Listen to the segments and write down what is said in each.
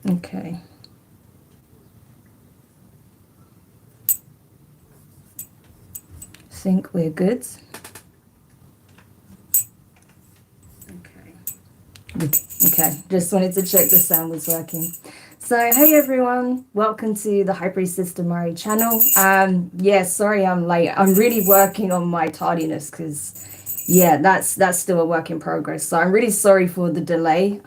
Okay. Think we're good. Okay, just wanted to check the sound was working. So, hey everyone, welcome to the High Priestess Demari channel. Yeah, sorry I'm late. I'm really working on my tardiness because, yeah, that's still a work in progress. So I'm really sorry for the delay.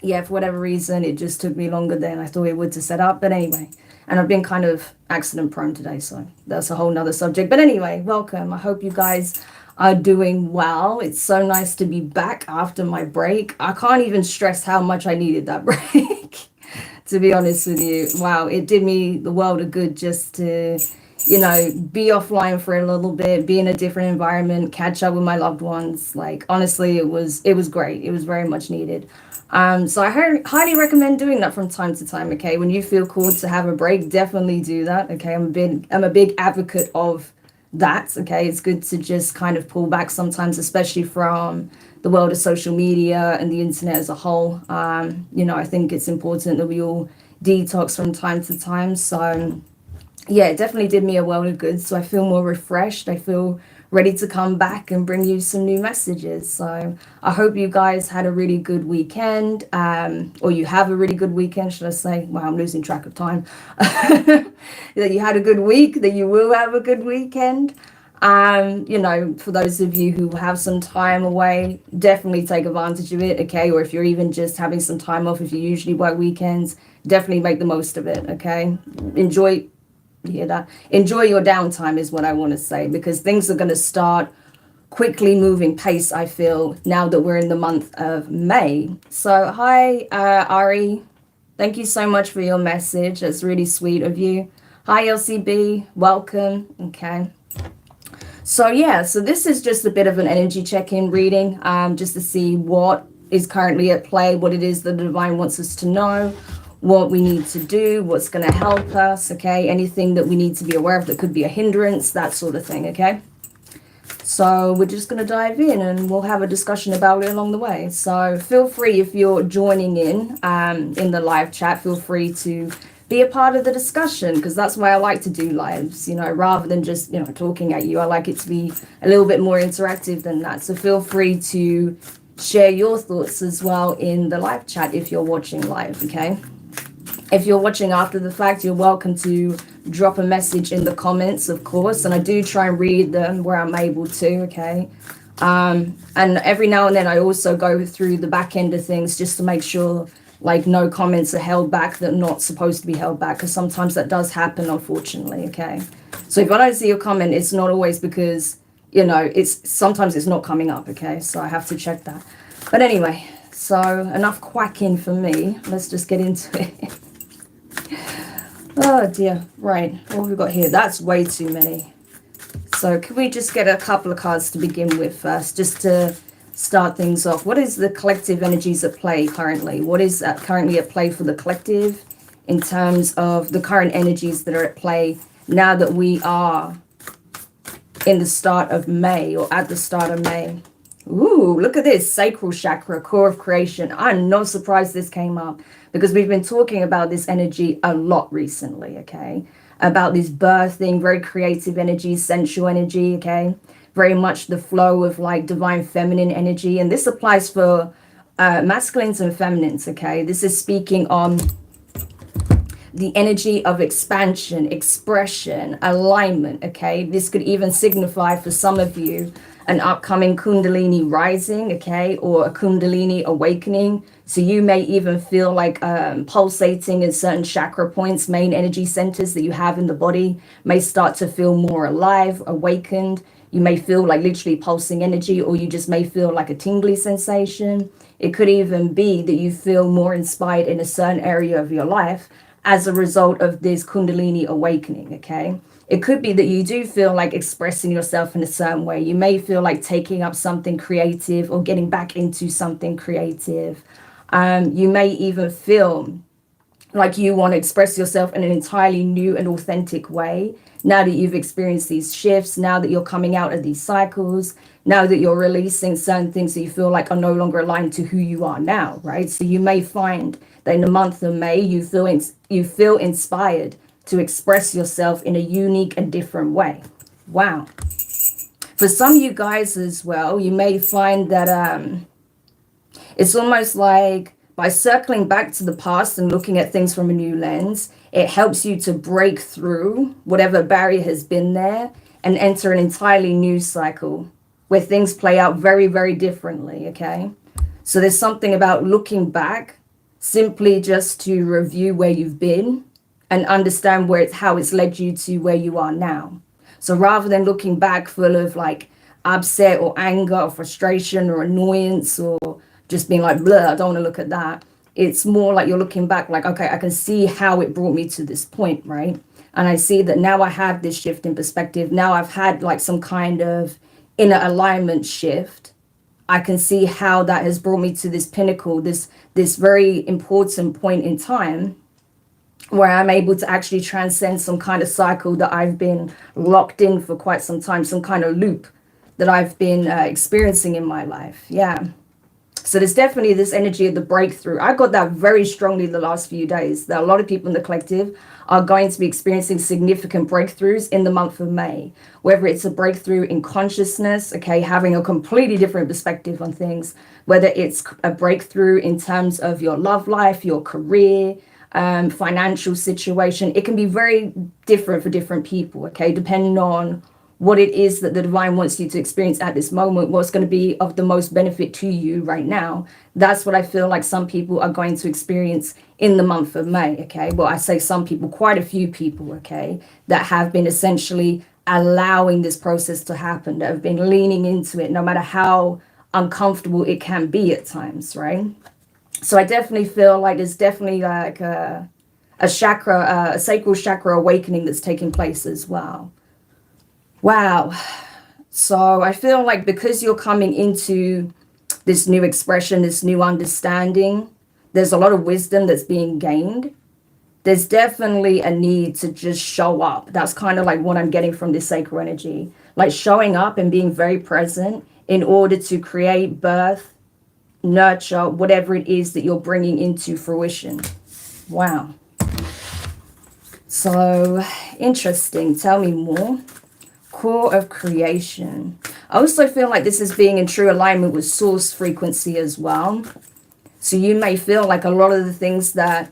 Yeah, for whatever reason, it just took me longer than I thought it would to set up. But anyway, and I've been kind of accident prone today, so that's a whole nother subject. But anyway, welcome. I hope you guys are doing well. It's so nice to be back after my break. I can't even stress how much I needed that break, to be honest with you. Wow, it did me the world of good just to, be offline for a little bit, be in a different environment, catch up with my loved ones. Like honestly, it was great. It was very much needed. So I highly recommend doing that from time to time. Okay, when you feel called to have a break, definitely do that. Okay, I'm a big advocate of that. Okay, it's good to just kind of pull back sometimes, especially from the world of social media and the internet as a whole. I think it's important that we all detox from time to time. So yeah, it definitely did me a world of good. So I feel more refreshed. I feel ready to come back and bring you some new messages. So I hope you guys had a really good weekend, or you have a really good weekend, should I say? Wow, I'm losing track of time. That you had a good week, that you will have a good weekend. For those of you who have some time away, definitely take advantage of it, okay? Or if you're even just having some time off, if you usually work weekends, definitely make the most of it, okay? Enjoy enjoy your downtime is what I want to say, because things are going to start quickly moving pace, I feel, now that we're in the month of May. So hi, Ari, thank you so much for your message. That's really sweet of you. Hi, LCB, welcome. Okay, so yeah, so this is just a bit of an energy check-in reading, just to see what is currently at play, what it is the divine wants us to know, what we need to do, what's going to help us, okay? Anything that we need to be aware of that could be a hindrance, that sort of thing, okay? So we're just going to dive in and we'll have a discussion about it along the way. So feel free, if you're joining in the live chat, feel free to be a part of the discussion, because that's why I like to do lives, rather than just, talking at you. I like it to be a little bit more interactive than that. So feel free to share your thoughts as well in the live chat if you're watching live, okay? If you're watching after the fact, you're welcome to drop a message in the comments, of course. And I do try and read them where I'm able to, okay? And every now and then I also go through the back end of things just to make sure, like, no comments are held back that are not supposed to be held back, because sometimes that does happen, unfortunately, okay? So if I don't see your comment, it's not always because, sometimes it's not coming up, okay? So I have to check that. But anyway, so enough quacking for me. Let's just get into it. Oh dear, right, what have we got here? That's way too many. So can we just get a couple of cards to begin with first, just to start things off? What is the collective energies at play currently? What is currently at play for the collective in terms of the current energies that are at play now that we are in the start of May, or at the start of May? Ooh, look at this, sacral chakra, core of creation. I'm not surprised this came up, because we've been talking about this energy a lot recently, okay? About this birthing, very creative energy, sensual energy, okay? Very much the flow of like divine feminine energy. And this applies for masculines and feminines, okay? This is speaking on the energy of expansion, expression, alignment, okay? This could even signify for some of you an upcoming Kundalini rising, okay, or a Kundalini awakening. So you may even feel like pulsating in certain chakra points, main energy centers that you have in the body may start to feel more alive, awakened. You may feel like literally pulsing energy, or you just may feel like a tingly sensation. It could even be that you feel more inspired in a certain area of your life as a result of this Kundalini awakening, okay? It could be that you do feel like expressing yourself in a certain way. You may feel like taking up something creative or getting back into something creative. You may even feel like you want to express yourself in an entirely new and authentic way. Now that you've experienced these shifts, now that you're coming out of these cycles, now that you're releasing certain things that you feel like are no longer aligned to who you are now, right? So you may find that in the month of May, you feel inspired to express yourself in a unique and different way. Wow. For some of you guys as well, you may find that it's almost like by circling back to the past and looking at things from a new lens, it helps you to break through whatever barrier has been there and enter an entirely new cycle where things play out very, very differently, okay? So there's something about looking back simply just to review where you've been and understand how it's led you to where you are now. So rather than looking back full of like upset or anger or frustration or annoyance or just being like, blah, I don't want to look at that. It's more like you're looking back like, okay, I can see how it brought me to this point, right? And I see that now I have this shift in perspective. Now I've had like some kind of inner alignment shift. I can see how that has brought me to this pinnacle, this very important point in time where I'm able to actually transcend some kind of cycle that I've been locked in for quite some time, some kind of loop that I've been experiencing in my life. Yeah. So there's definitely this energy of the breakthrough. I got that very strongly the last few days, that a lot of people in the collective are going to be experiencing significant breakthroughs in the month of May, whether it's a breakthrough in consciousness, okay, having a completely different perspective on things, whether it's a breakthrough in terms of your love life, your career, financial situation. It can be very different for different people, okay, depending on what it is that the divine wants you to experience at this moment, what's going to be of the most benefit to you right now. That's what I feel like some people are going to experience in the month of May, okay? Well, I say some people, quite a few people, okay, that have been essentially allowing this process to happen, that have been leaning into it, no matter how uncomfortable it can be at times, right? So I definitely feel like there's definitely like a chakra, a sacral chakra awakening that's taking place as well. Wow. So I feel like because you're coming into this new expression, this new understanding, there's a lot of wisdom that's being gained. There's definitely a need to just show up. That's kind of like what I'm getting from this sacral energy, like showing up and being very present in order to create, birth, nurture, whatever it is that you're bringing into fruition. Wow. So interesting. Tell me more. Core of creation. I also feel like this is being in true alignment with source frequency as well. So you may feel like a lot of the things that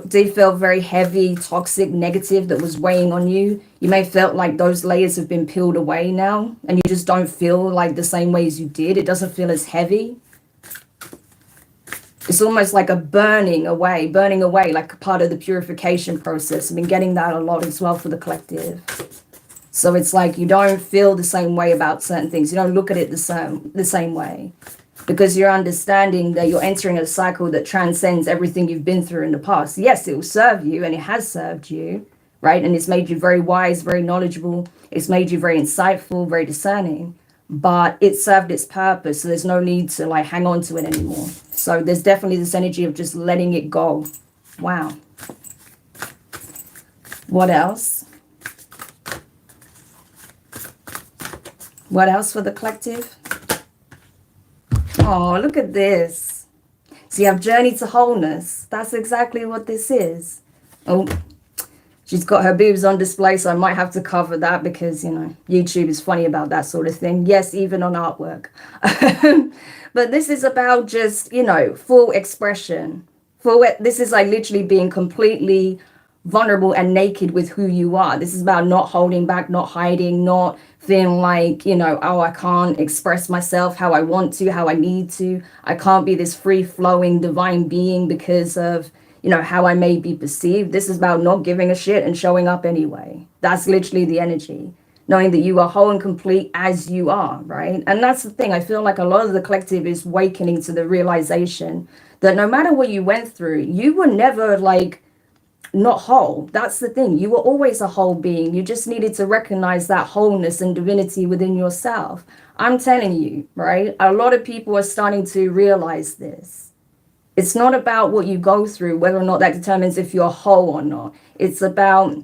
did feel very heavy, toxic, negative that was weighing on you, you may felt like those layers have been peeled away now and you just don't feel like the same way as you did. It doesn't feel as heavy. It's almost like a burning away, like a part of the purification process. I've been getting that a lot as well for the collective. So it's like you don't feel the same way about certain things. You don't look at it the same way because you're understanding that you're entering a cycle that transcends everything you've been through in the past. Yes, it will serve you and it has served you, right? And it's made you very wise, very knowledgeable. It's made you very insightful, very discerning, but it served its purpose. So there's no need to like hang on to it anymore. So there's definitely this energy of just letting it go. Wow. What else? What else for the collective? Oh, look at this. So you have journey to wholeness. That's exactly what this is. Oh, she's got her boobs on display, so I might have to cover that because, you know, YouTube is funny about that sort of thing. Yes, even on artwork. But this is about just, you know, full expression. This is like literally being completely vulnerable and naked with who you are. This is about not holding back, not hiding, not feeling like, you know, oh, I can't express myself how I want to, how I need to. I can't be this free flowing divine being because of, you know, how I may be perceived. This is about not giving a shit and showing up anyway. That's literally the energy. Knowing that you are whole and complete as you are, right? And that's the thing. I feel like a lot of the collective is awakening to the realization that no matter what you went through, you were never like not whole. That's the thing. You were always a whole being. You just needed to recognize that wholeness and divinity within yourself. I'm telling you, right? A lot of people are starting to realize this. It's not about what you go through, whether or not that determines if you're whole or not. It's about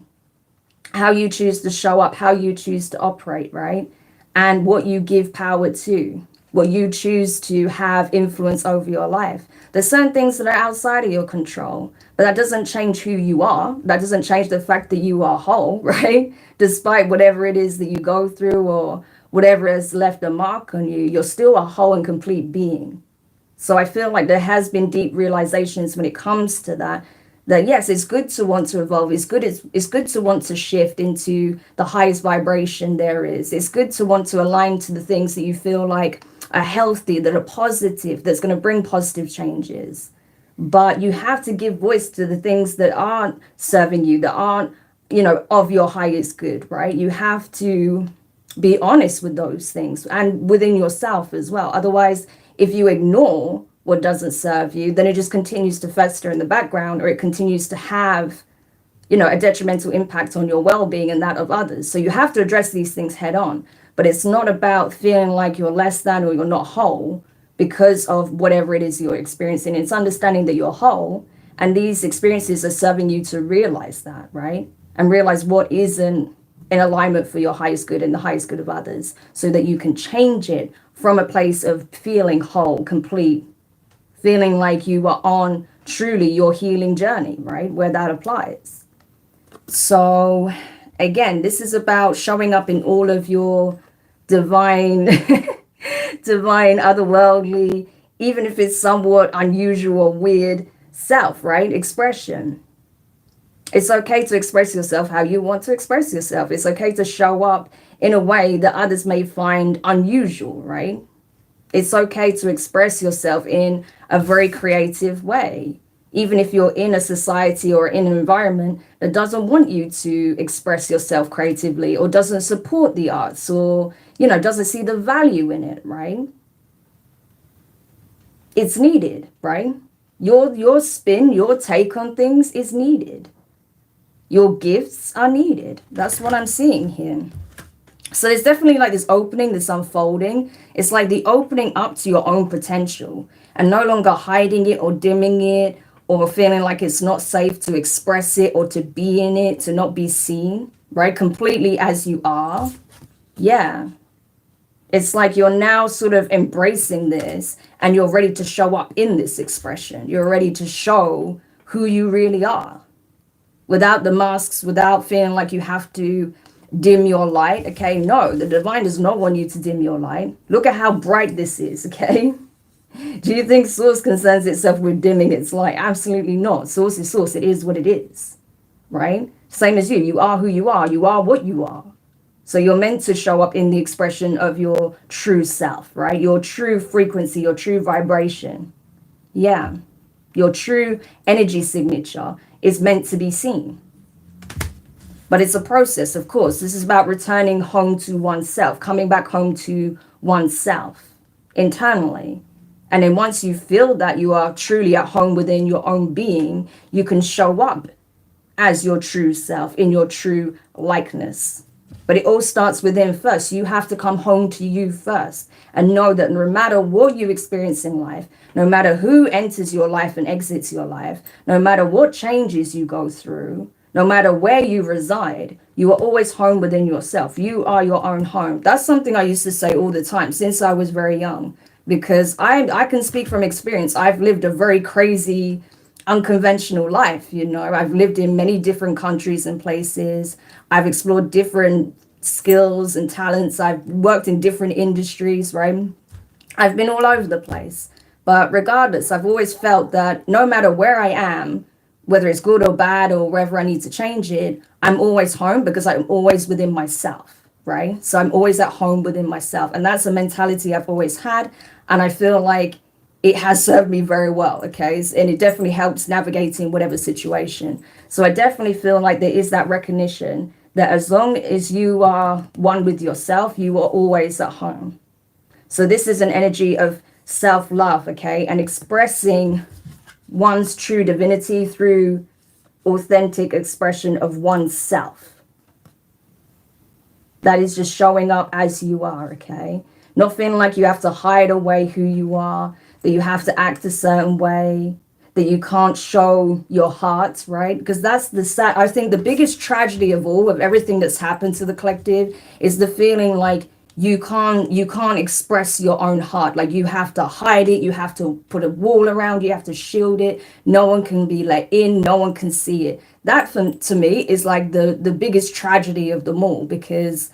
how you choose to show up, how you choose to operate, right? And what you give power to, what you choose to have influence over your life. There's certain things that are outside of your control, but that doesn't change who you are. That doesn't change the fact that you are whole, right? Despite whatever it is that you go through or whatever has left a mark on you, you're still a whole and complete being. So I feel like there has been deep realizations when it comes to that, that yes, it's good to want to evolve. It's good to want to shift into the highest vibration there is. It's good to want to align to the things that you feel like are healthy, that are positive, that's going to bring positive changes. But you have to give voice to the things that aren't serving you, that aren't, of your highest good, right? You have to be honest with those things and within yourself as well. Otherwise, if you ignore what doesn't serve you, then it just continues to fester in the background, or it continues to have, a detrimental impact on your well-being and that of others. So you have to address these things head on. But it's not about feeling like you're less than or you're not whole because of whatever it is you're experiencing. It's understanding that you're whole, and these experiences are serving you to realize that, right? And realize what isn't in alignment for your highest good and the highest good of others, so that you can change it from a place of feeling whole, complete, feeling like you are on truly your healing journey, right? Where that applies. So again, this is about showing up in all of your divine, divine, otherworldly, even if it's somewhat unusual, weird self, right? Expression. It's okay to express yourself how you want to express yourself. It's okay to show up in a way that others may find unusual, right? It's okay to express yourself in a very creative way, even if you're in a society or in an environment that doesn't want you to express yourself creatively, or doesn't support the arts, or, doesn't see the value in it, right? It's needed, right? Your spin, your take on things is needed. Your gifts are needed. That's what I'm seeing here. So there's definitely like this opening, this unfolding. It's like the opening up to your own potential and no longer hiding it or dimming it or feeling like it's not safe to express it or to be in it, to not be seen, right? Completely as you are. Yeah. It's like you're now sort of embracing this and you're ready to show up in this expression. You're ready to show who you really are without the masks, without feeling like you have to dim your light. Okay, no, the divine does not want you to dim your light. Look at how bright this is. Okay, do you think source concerns itself with dimming its light? Absolutely not. Source is source. It is what it is, right? Same as you are who you are what you are. So you're meant to show up in the expression of your true self, right? Your true frequency, your true vibration. Yeah, your true energy signature is meant to be seen. But it's a process, of course. This is about returning home to oneself, coming back home to oneself internally. And then once you feel that you are truly at home within your own being, you can show up as your true self in your true likeness. But it all starts within first. You have to come home to you first and know that no matter what you experience in life, no matter who enters your life and exits your life, no matter what changes you go through, no matter where you reside, you are always home within yourself. You are your own home. That's something I used to say all the time since I was very young, because I can speak from experience. I've lived a very crazy, unconventional life. I've lived in many different countries and places. I've explored different skills and talents. I've worked in different industries, right? I've been all over the place. But regardless, I've always felt that no matter where I am, whether it's good or bad or wherever I need to change it, I'm always home because I'm always within myself, right? So I'm always at home within myself. And that's a mentality I've always had. And I feel like it has served me very well, okay? And it definitely helps navigating whatever situation. So I definitely feel like there is that recognition that as long as you are one with yourself, you are always at home. So this is an energy of self-love, okay? And expressing one's true divinity through authentic expression of oneself. That is just showing up as you are, okay? Not feeling like you have to hide away who you are. that you have to act a certain way, that you can't show your heart, right? Because that's the sad, I think the biggest tragedy of all of everything that's happened to the collective is the feeling like you can't express your own heart. Like you have to hide it, you have to put a wall around, you have to shield it. No one can be let in, no one can see it. That to me is like the biggest tragedy of them all, because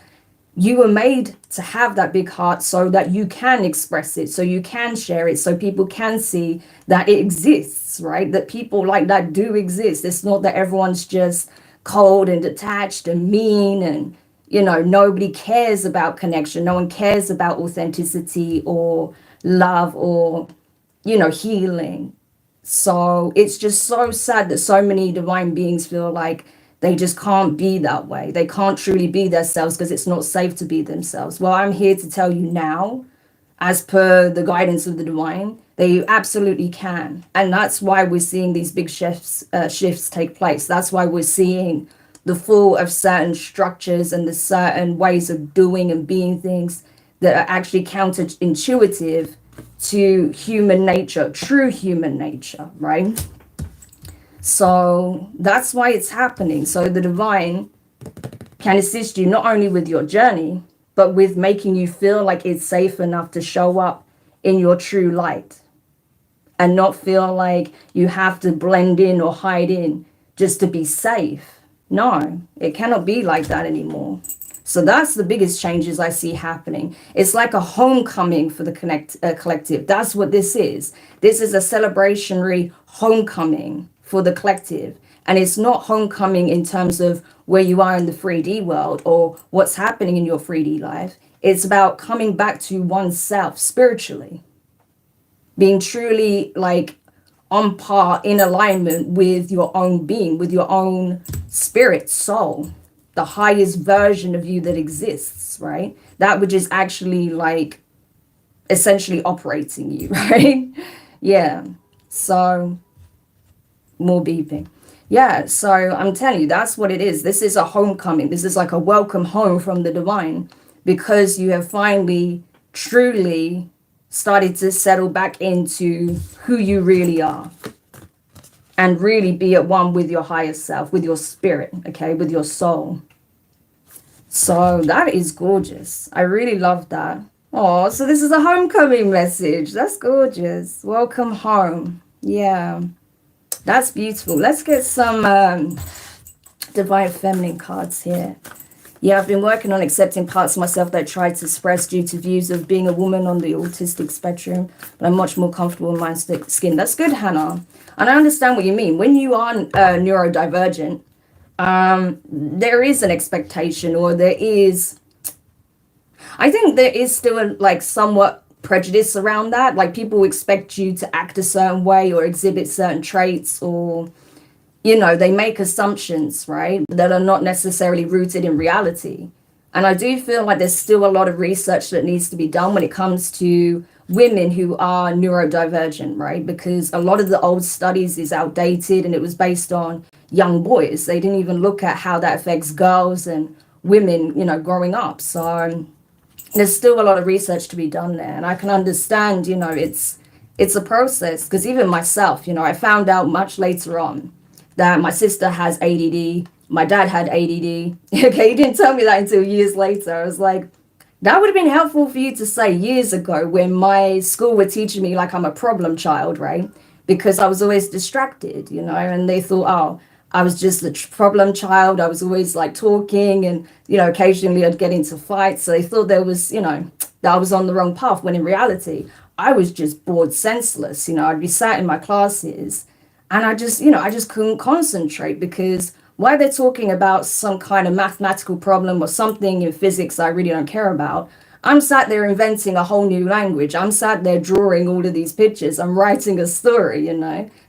you were made to have that big heart so that you can express it, so you can share it, so people can see that it exists, right? That people like that do exist. It's not that everyone's just cold and detached and mean, and nobody cares about connection. No one cares about authenticity or love or healing. So it's just so sad that so many divine beings feel like they just can't be that way. They can't truly be themselves because it's not safe to be themselves. Well, I'm here to tell you now, as per the guidance of the divine, that you absolutely can. And that's why we're seeing these big shifts take place. That's why we're seeing the fall of certain structures and the certain ways of doing and being things that are actually counterintuitive to human nature, true human nature, right? So that's why it's happening. So the divine can assist you not only with your journey, but with making you feel like it's safe enough to show up in your true light and not feel like you have to blend in or hide in just to be safe. No, it cannot be like that anymore. So that's the biggest changes I see happening. It's like a homecoming for the collective. That's what this is. This is a celebrationary homecoming for the collective. And it's not homecoming in terms of where you are in the 3D world or what's happening in your 3D life. It's about coming back to oneself spiritually, being truly like on par, in alignment with your own being, with your own spirit, soul, the highest version of you that exists, right? That which is actually like essentially operating you, right? Yeah. So more beeping. Yeah. So I'm telling you, that's what it is. This is a homecoming. This is like a welcome home from the divine, because you have finally truly started to settle back into who you really are and really be at one with your higher self, with your spirit, okay, with your soul. So that is gorgeous. I really love that. Oh, so this is a homecoming message. That's gorgeous. Welcome home. Yeah, that's beautiful. Let's get some divine feminine cards here. Yeah, I've been working on accepting parts of myself that I tried to suppress due to views of being a woman on the autistic spectrum, but I'm much more comfortable in my skin. That's good, Hannah. And I understand what you mean. When you are neurodivergent, there is an expectation, or I think there is still like somewhat prejudice around that. Like people expect you to act a certain way or exhibit certain traits, or they make assumptions, right, that are not necessarily rooted in reality. And I do feel like there's still a lot of research that needs to be done when it comes to women who are neurodivergent, right? Because a lot of the old studies is outdated and it was based on young boys. They didn't even look at how that affects girls and women, growing up. So there's still a lot of research to be done there. And I can understand, it's a process, because even myself, I found out much later on that my sister has ADD, my dad had ADD. Okay, he didn't tell me that until years later. I was like, that would have been helpful for you to say years ago, when my school were teaching me like I'm a problem child, right? Because I was always distracted, and they thought, oh, I was just the problem child. I was always like talking and, occasionally I'd get into fights. So they thought there was, that I was on the wrong path, when in reality, I was just bored senseless. I'd be sat in my classes and I just couldn't concentrate, because while they're talking about some kind of mathematical problem or something in physics I really don't care about, I'm sat there inventing a whole new language. I'm sat there drawing all of these pictures. I'm writing a story,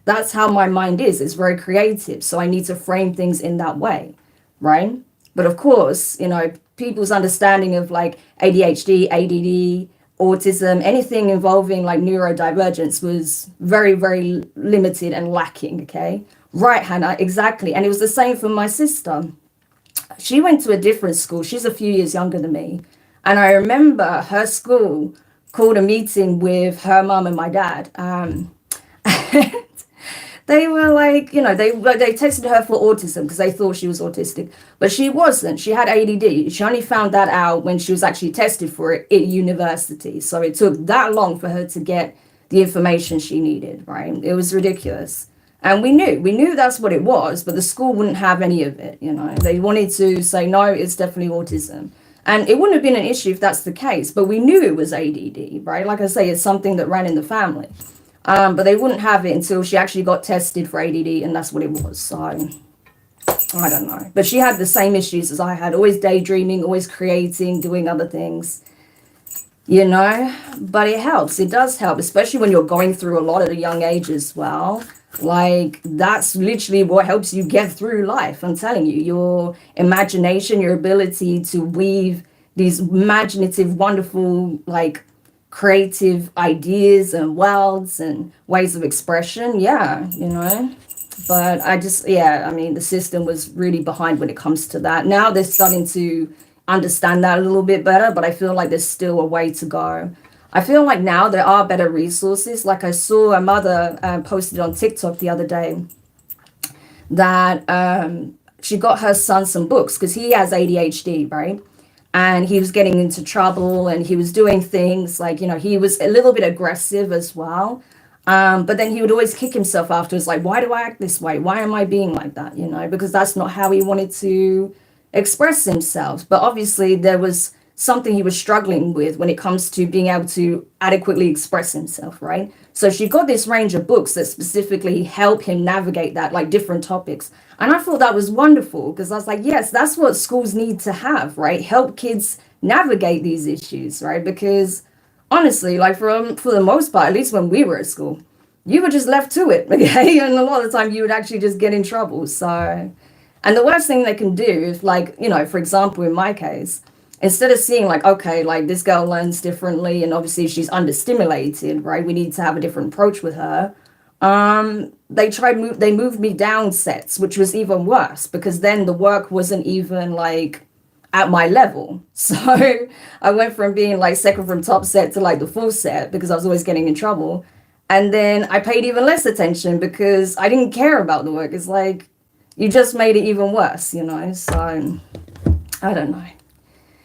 That's how my mind is. It's very creative. So I need to frame things in that way, right? But of course, people's understanding of like ADHD, ADD, autism, anything involving like neurodivergence was very, very limited and lacking, okay? Right, Hannah, exactly. And it was the same for my sister. She went to a different school. She's a few years younger than me. And I remember her school called a meeting with her mum and my dad. They were like, they tested her for autism because they thought she was autistic, but she wasn't. She had ADD. She only found that out when she was actually tested for it at university. So it took that long for her to get the information she needed, right? It was ridiculous. And we knew that's what it was, but the school wouldn't have any of it, They wanted to say, no, it's definitely autism. And it wouldn't have been an issue if that's the case, but we knew it was ADD, right? Like I say, it's something that ran in the family. But they wouldn't have it until she actually got tested for ADD, and that's what it was. So I don't know. But she had the same issues as I had, always daydreaming, always creating, doing other things, But it helps. It does help, especially when you're going through a lot at a young age as well. Like, that's literally what helps you get through life. I'm telling you, your imagination, your ability to weave these imaginative, wonderful, like, creative ideas and worlds and ways of expression. Yeah, But the system was really behind when it comes to that. Now they're starting to understand that a little bit better, but I feel like there's still a way to go. I feel like now there are better resources. Like I saw a mother posted on TikTok the other day that she got her son some books because he has ADHD, right? And he was getting into trouble and he was doing things like, he was a little bit aggressive as well. But then he would always kick himself afterwards, like, why do I act this way? Why am I being like that? Because that's not how he wanted to express himself. But obviously there was something he was struggling with when it comes to being able to adequately express himself, right? So she got this range of books that specifically help him navigate that, like different topics. And I thought that was wonderful because I was like, yes, that's what schools need to have, right? Help kids navigate these issues, right? Because honestly, like for the most part, at least when we were at school, you were just left to it, okay? And a lot of the time you would actually just get in trouble. So, and the worst thing they can do is like, for example, in my case, instead of seeing like, okay, like this girl learns differently and obviously she's understimulated, right? We need to have a different approach with her. They moved me down sets, which was even worse because then the work wasn't even like at my level. So I went from being like second from top set to like the full set because I was always getting in trouble. And then I paid even less attention because I didn't care about the work. It's like, you just made it even worse, So I don't know.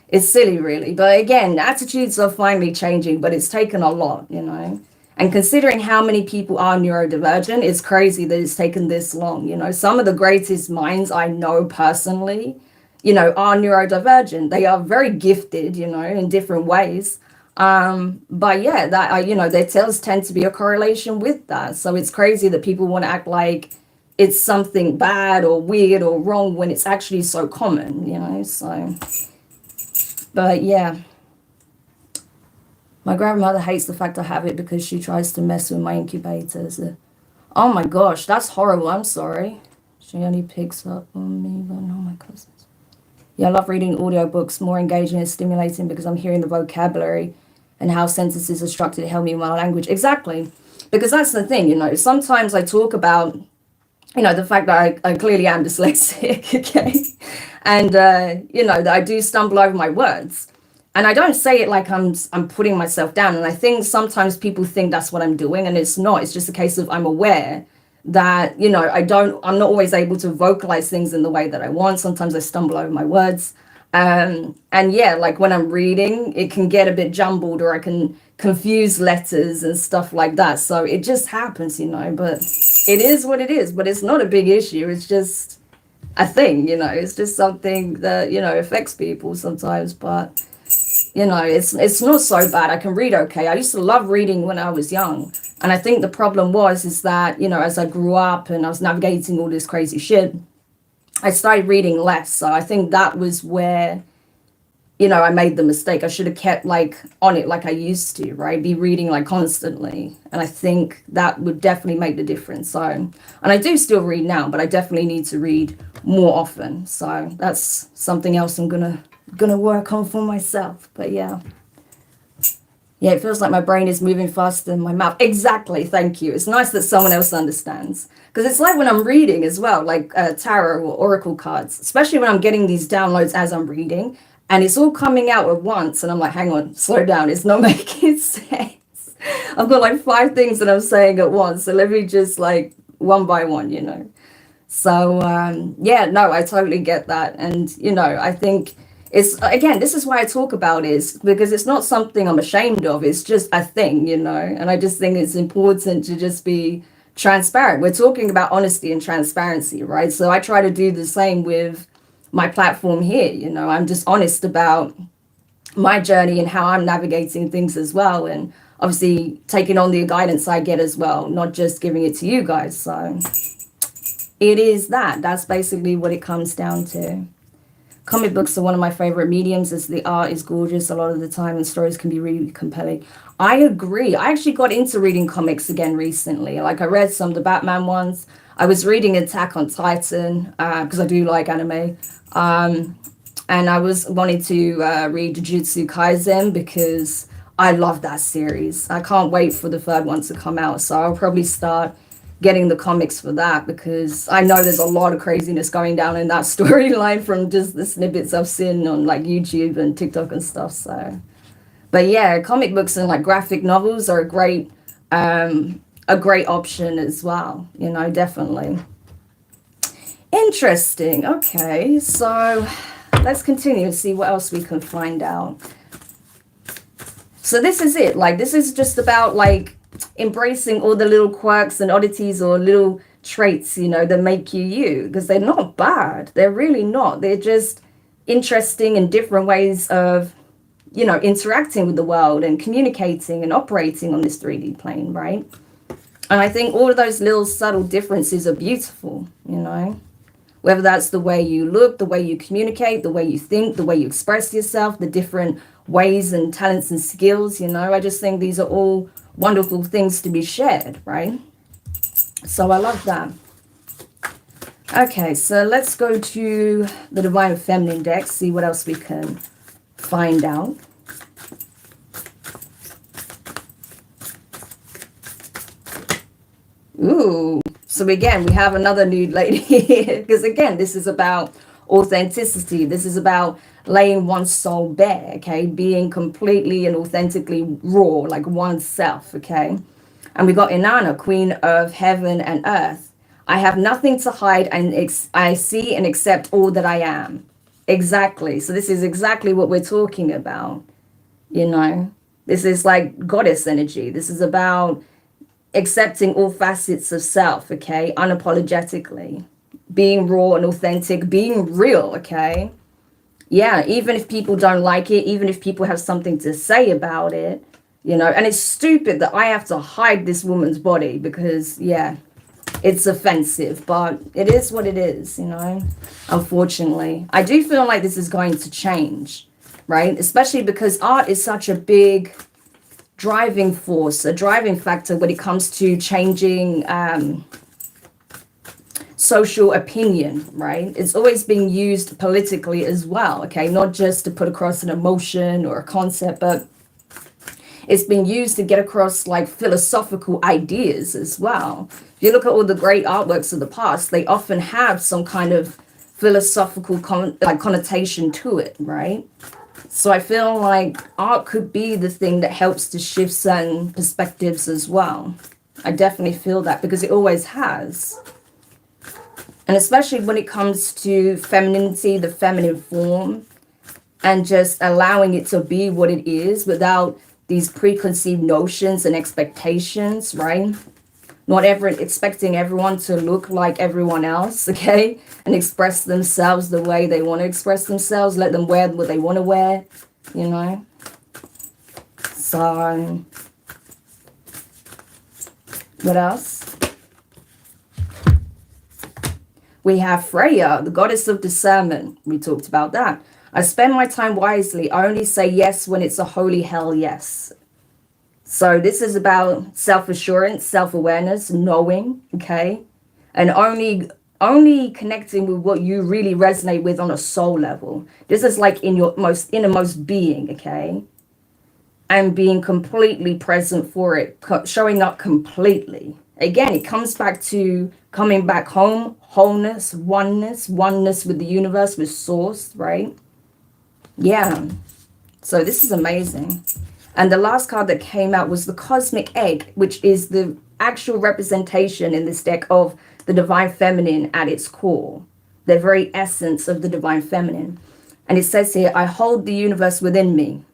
It's silly, really. But again, attitudes are finally changing, but it's taken a lot, And considering how many people are neurodivergent, it's crazy that it's taken this long, Some of the greatest minds I know personally, are neurodivergent. They are very gifted, in different ways. But yeah, there does tend to be a correlation with that. So it's crazy that people want to act like it's something bad or weird or wrong when it's actually so common, So... But yeah, my grandmother hates the fact I have it because she tries to mess with my incubators. Oh my gosh, that's horrible. I'm sorry. She only picks up on me, but not my cousins. Yeah, I love reading audiobooks, more engaging and stimulating because I'm hearing the vocabulary and how sentences are structured to help me with my language. Exactly. Because that's the thing, sometimes I talk about, the fact that I clearly am dyslexic, okay? And, that I do stumble over my words. And I don't say it like I'm putting myself down. And I think sometimes people think that's what I'm doing. And it's not. It's just a case of I'm aware that, I'm not always able to vocalize things in the way that I want. Sometimes I stumble over my words. And yeah, like when I'm reading, it can get a bit jumbled or I can confuse letters and stuff like that. So it just happens, but it is what it is. But it's not a big issue. It's just a thing, it's just something that, affects people sometimes, but, it's not so bad. I can read okay. I used to love reading when I was young. And I think the problem is that, as I grew up and I was navigating all this crazy shit, I started reading less. So I think that was where, I made the mistake. I should have kept like on it like I used to, right? Be reading like constantly. And I think that would definitely make the difference. So, and I do still read now, but I definitely need to read more often. So that's something else I'm gonna work on for myself. But yeah. Yeah, it feels like my brain is moving faster than my mouth. Exactly, thank you. It's nice that someone else understands. Because it's like when I'm reading as well, like tarot or oracle cards, especially when I'm getting these downloads as I'm reading. and it's all coming out at once. And I'm like, hang on, slow down. It's not making sense. I've got like 5 things that I'm saying at once. So let me just like one by one, you know. So yeah, no, I totally get that. And, you know, I think it's, again, this is why I talk about it, because it's not something I'm ashamed of. It's just a thing, you know. And I just think it's important to just be transparent. We're talking about honesty and transparency, right? So I try to do the same with my platform here. You know, I'm just honest about my journey and how I'm navigating things as well. And obviously taking on the guidance I get as well, not just giving it to you guys. So it is that's basically what it comes down to. Comic books are one of my favorite mediums, as the art is gorgeous a lot of the time and stories can be really compelling. I agree. I actually got into reading comics again recently. Like I read some of the Batman ones. I was reading Attack on Titan because I do like anime. And I was wanting to read Jujutsu Kaisen because I love that series. I can't wait for the 3rd one to come out. So I'll probably start getting the comics for that, because I know there's a lot of craziness going down in that storyline from just the snippets I've seen on like YouTube and TikTok and stuff. So, but yeah, comic books and like graphic novels are a great option as well. You know, definitely. Interesting. Okay, so let's continue and see what else we can find out. So this is it. Like, this is just about like embracing all the little quirks and oddities or little traits, you know, that make you you, because they're not bad. They're really not. They're just interesting and different ways of, you know, interacting with the world and communicating and operating on this 3D plane, right? And I think all of those little subtle differences are beautiful, you know, whether that's the way you look, the way you communicate, the way you think, the way you express yourself, the different ways and talents and skills, you know. I just think these are all wonderful things to be shared, right? So I love that. Okay, so let's go to the Divine Feminine deck, see what else we can find out. Ooh, so again, we have another nude lady here, because again, this is about authenticity. This is about laying one's soul bare, okay? Being completely and authentically raw, like oneself, okay? And we got Inanna, Queen of Heaven and Earth. I have nothing to hide, and I see and accept all that I am. Exactly. So this is exactly what we're talking about, you know? This is like goddess energy. This is about accepting all facets of self, okay? Unapologetically. Being raw and authentic, being real, okay? Yeah, even if people don't like it, even if people have something to say about it, you know, and it's stupid that I have to hide this woman's body because, yeah, it's offensive, but it is what it is, you know, unfortunately. I do feel like this is going to change, right? Especially because art is such a big driving force, a driving factor when it comes to changing social opinion, right? It's always being used politically as well, okay? Not just to put across an emotion or a concept, but it's been used to get across like philosophical ideas as well. If you look at all the great artworks of the past, they often have some kind of philosophical connotation to it, right? So I feel like art could be the thing that helps to shift certain perspectives as well. I definitely feel that, because it always has. And especially when it comes to femininity, the feminine form, and just allowing it to be what it is without these preconceived notions and expectations, right? Not ever expecting everyone to look like everyone else, okay? And express themselves the way they want to express themselves. Let them wear what they want to wear, you know? So, what else? We have Freya, the goddess of discernment. We talked about that. I spend my time wisely. I only say yes when it's a holy hell yes. So this is about self-assurance, self-awareness, knowing, okay? And only connecting with what you really resonate with on a soul level. This is like in your most innermost being, okay? And being completely present for it, showing up completely. Again, it comes back to coming back home, wholeness, oneness with the universe, with source, right? Yeah. So this is amazing. And the last card that came out was the Cosmic Egg, which is the actual representation in this deck of the Divine Feminine at its core, the very essence of the Divine Feminine. And it says here, I hold the universe within me.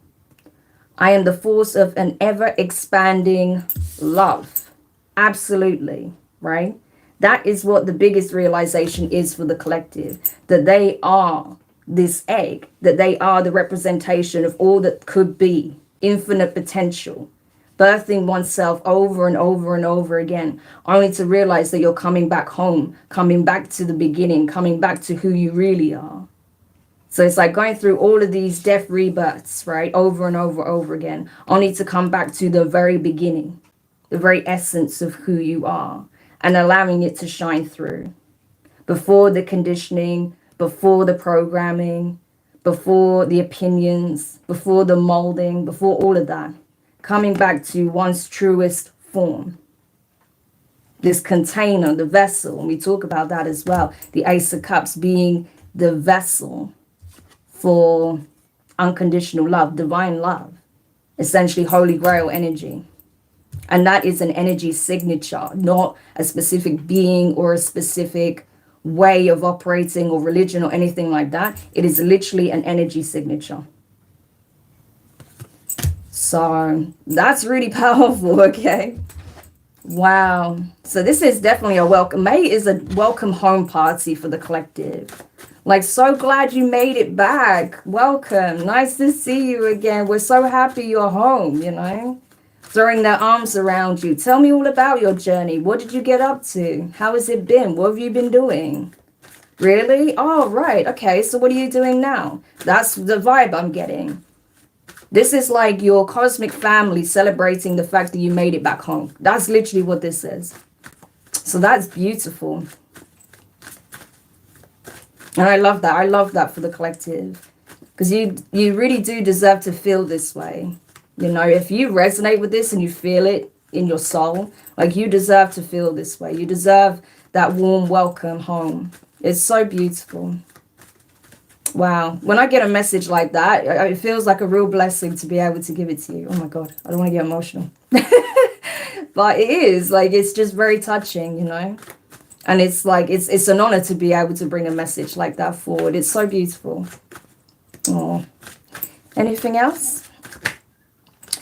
I am the force of an ever expanding love. Absolutely, right? That is what the biggest realization is for the collective, that they are this egg, that they are the representation of all that could be, infinite potential, birthing oneself over and over and over again, only to realize that you're coming back home, coming back to the beginning, coming back to who you really are. So it's like going through all of these death rebirths, right? Over and over again, only to come back to the very beginning, the very essence of who you are, and allowing it to shine through. Before the conditioning, before the programming, before the opinions, before the molding, before all of that. Coming back to one's truest form. This container, the vessel, and we talk about that as well. The Ace of Cups being the vessel for unconditional love, divine love, essentially Holy Grail energy. And that is an energy signature, not a specific being or a specific way of operating or religion or anything like that. It is literally an energy signature. So that's really powerful, okay? Wow. So this is definitely a welcome. May is a welcome home party for the collective. Like, so glad you made it back. Welcome. Nice to see you again. We're so happy you're home, you know? Throwing their arms around you. Tell me all about your journey. What did you get up to? How has it been? What have you been doing? Really? Oh, right. Okay. So what are you doing now? That's the vibe I'm getting. This is like your cosmic family celebrating the fact that you made it back home. That's literally what this is. So that's beautiful. And I love that. I love that for the collective. Because you really do deserve to feel this way. You know, if you resonate with this and you feel it in your soul, like, you deserve to feel this way. You deserve that warm welcome home. It's so beautiful. Wow. When I get a message like that, it feels like a real blessing to be able to give it to you. Oh my God, I don't want to get emotional. But it is, like, it's just very touching, you know? And it's like, it's an honor to be able to bring a message like that forward. It's so beautiful. Oh. Anything else?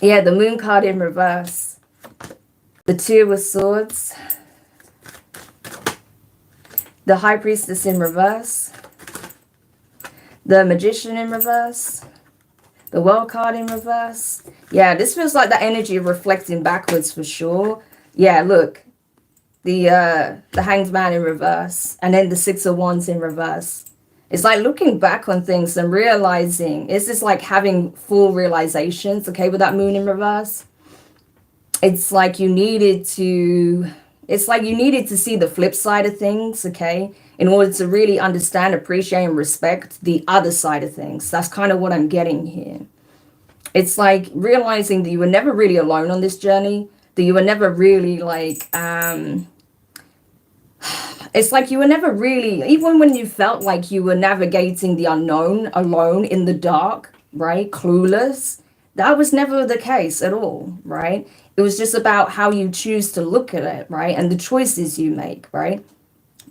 Yeah, the Moon card in reverse. The Two of Swords. The High Priestess in reverse. The Magician in reverse. The World card in reverse. Yeah, this feels like that energy of reflecting backwards for sure. Yeah, look. The Hanged Man in reverse. And then the Six of Wands in reverse. It's like looking back on things and realizing. It's just like having full realizations, okay, with that Moon in reverse. It's like you needed to... It's like you needed to see the flip side of things, okay, in order to really understand, appreciate, and respect the other side of things. That's kind of what I'm getting here. It's like realizing that you were never really alone on this journey, that you were never really like, it's like you were never really, even when you felt like you were navigating the unknown alone in the dark, right, clueless, that was never the case at all, right? It was just about how you choose to look at it, right? And the choices you make, right?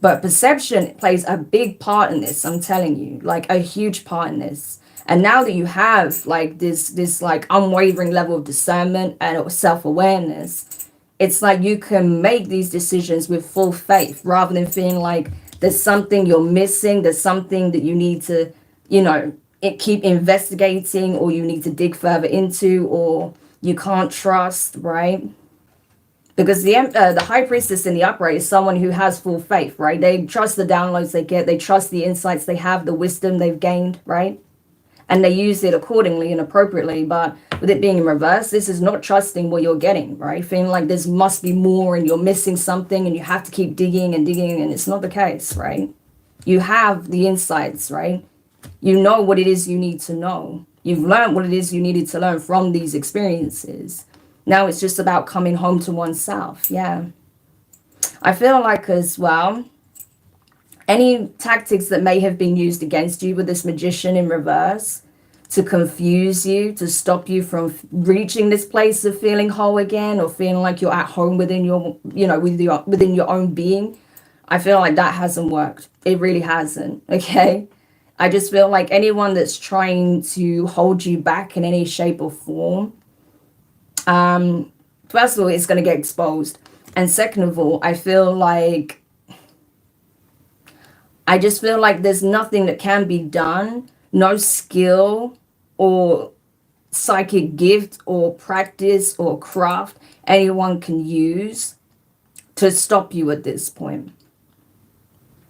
But perception plays a big part in this, I'm telling you, like a huge part in this. And now that you have like this like unwavering level of discernment and self-awareness, it's like you can make these decisions with full faith rather than feeling like there's something you're missing, there's something that you need to, you know, keep investigating, or you need to dig further into, or you can't trust, right? Because the High Priestess in the upright is someone who has full faith, right? They trust the downloads they get, they trust the insights they have, the wisdom they've gained, right? And they use it accordingly and appropriately. But with it being in reverse, this is not trusting what you're getting, right? Feeling like there must be more and you're missing something and you have to keep digging and digging, and it's not the case, right? You have the insights, right? You know what it is you need to know. You've learned what it is you needed to learn from these experiences. Now it's just about coming home to oneself. Yeah. I feel like as well, any tactics that may have been used against you with this Magician in reverse to confuse you, to stop you from reaching this place of feeling whole again, or feeling like you're at home within your, within your own being. I feel like that hasn't worked. It really hasn't. Okay. I just feel like anyone that's trying to hold you back in any shape or form, first of all, it's going to get exposed. And second of all, I just feel like there's nothing that can be done, no skill or psychic gift or practice or craft anyone can use to stop you at this point.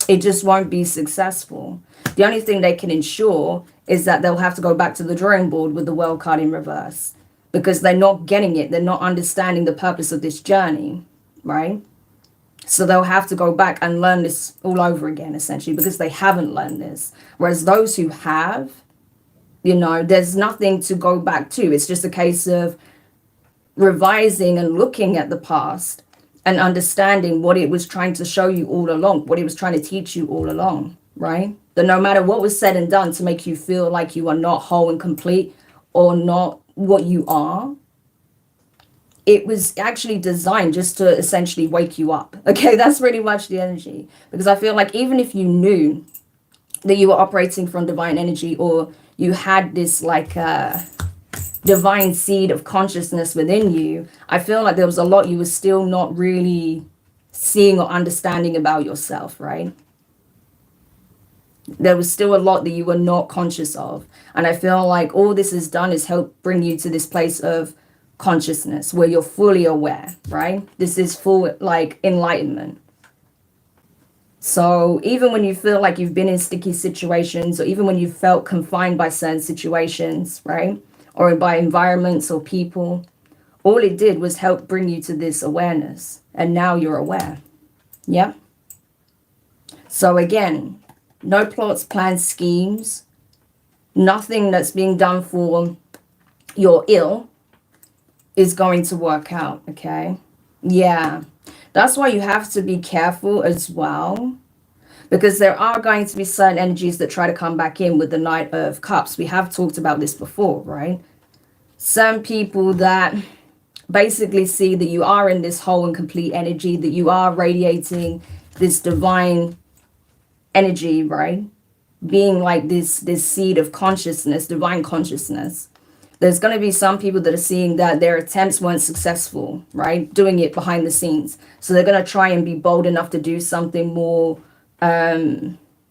It just won't be successful. The only thing they can ensure is that they'll have to go back to the drawing board with the world card in reverse, because they're not getting it. They're not understanding the purpose of this journey, right? So they'll have to go back and learn this all over again, essentially, because they haven't learned this. Whereas those who have, there's nothing to go back to. It's just a case of revising and looking at the past and understanding what it was trying to show you all along, what it was trying to teach you all along, right? That no matter what was said and done to make you feel like you are not whole and complete or not what you are, it was actually designed just to essentially wake you up. Okay, that's pretty much the energy. Because I feel like even if you knew that you were operating from divine energy, or you had this divine seed of consciousness within you, I feel like there was a lot you were still not really seeing or understanding about yourself, right? There was still a lot that you were not conscious of. And I feel like all this has done is help bring you to this place of consciousness where you're fully aware, right? This is full enlightenment. So even when you feel like you've been in sticky situations, or even when you felt confined by certain situations, right? Or by environments or people, all it did was help bring you to this awareness. And now you're aware. Yeah. So again, no plots, plans, schemes, nothing that's being done for your ill is going to work out, okay? Yeah. That's why you have to be careful as well, because there are going to be certain energies that try to come back in with the Knight of Cups. We have talked about this before, right? Some people that basically see that you are in this whole and complete energy, that you are radiating this divine energy, right? Being like this seed of consciousness, divine consciousness. There's going to be some people that are seeing that their attempts weren't successful, right? Doing it behind the scenes. So they're going to try and be bold enough to do something more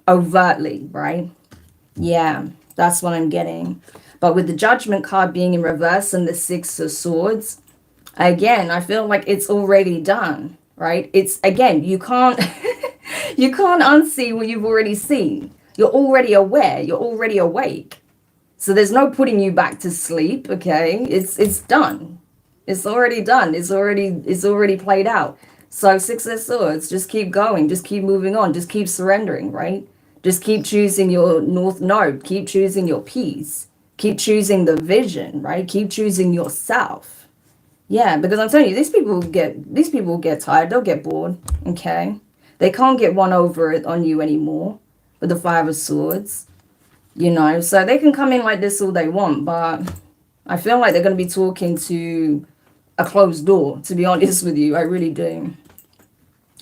overtly, right? Yeah, that's what I'm getting. But with the Judgment card being in reverse and the Six of Swords, again, I feel like it's already done, right? It's, again, you can't you can't unsee what you've already seen. You're already aware. You're already awake. So there's no putting you back to sleep, okay? It's done. It's already done. It's already played out. So Six of Swords, just keep going. Just keep moving on. Just keep surrendering, right? Just keep choosing your North Node. Keep choosing your peace. Keep choosing the vision, right? Keep choosing yourself. Yeah, because I'm telling you, these people get tired. They'll get bored, okay? They can't get one over on you anymore with the Five of Swords. So they can come in like this all they want, but I feel like they're going to be talking to a closed door, to be honest with you. I really do.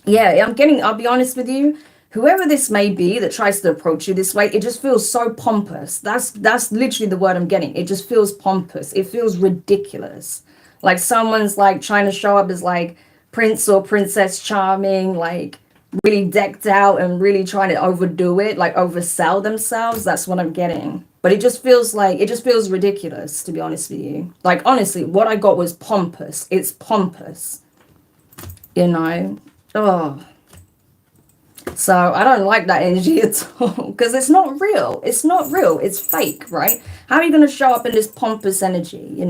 Yeah, I'll be honest with you, whoever this may be that tries to approach you this way, it just feels so pompous. That's literally the word I'm getting. It just feels pompous. It feels ridiculous. Like someone's like trying to show up as like Prince or Princess Charming, like really decked out and really trying to overdo it, like oversell themselves. That's what I'm getting. But it just feels ridiculous, to be honest with you. Like, honestly, what I got was pompous. It's pompous, Oh, so I don't like that energy at all, because it's not real. It's not real. It's fake, right? How are you going to show up in this pompous energy,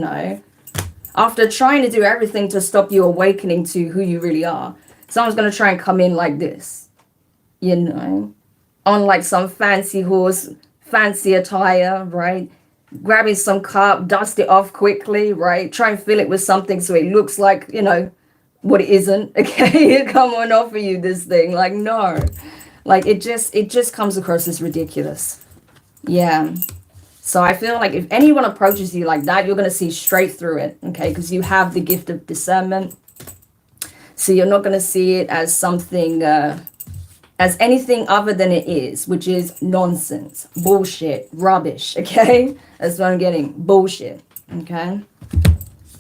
after trying to do everything to stop you awakening to who you really are? Someone's going to try and come in like this, on like some fancy horse, fancy attire, right? Grabbing some cup, dust it off quickly, right? Try and fill it with something so it looks like, what it isn't, okay? Come on, offer you this thing. Like, no. Like, it just comes across as ridiculous. Yeah. So I feel like if anyone approaches you like that, you're going to see straight through it, okay? Because you have the gift of discernment. So you're not going to see it as something, as anything other than it is, which is nonsense, bullshit, rubbish, okay? That's what I'm getting, bullshit, okay?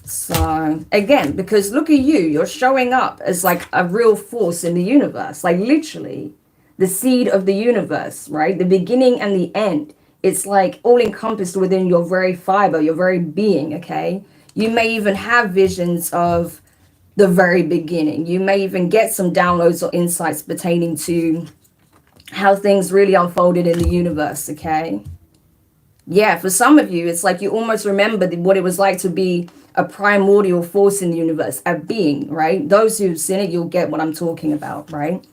So again, because look at you, you're showing up as like a real force in the universe, like literally the seed of the universe, right? The beginning and the end. It's like all encompassed within your very fiber, your very being, okay? You may even have visions of the very beginning. You may even get some downloads or insights pertaining to how things really unfolded in the universe, okay? Yeah, for some of you, it's like you almost remember what it was like to be a primordial force in the universe, a being, right? Those who've seen it, you'll get what I'm talking about, right?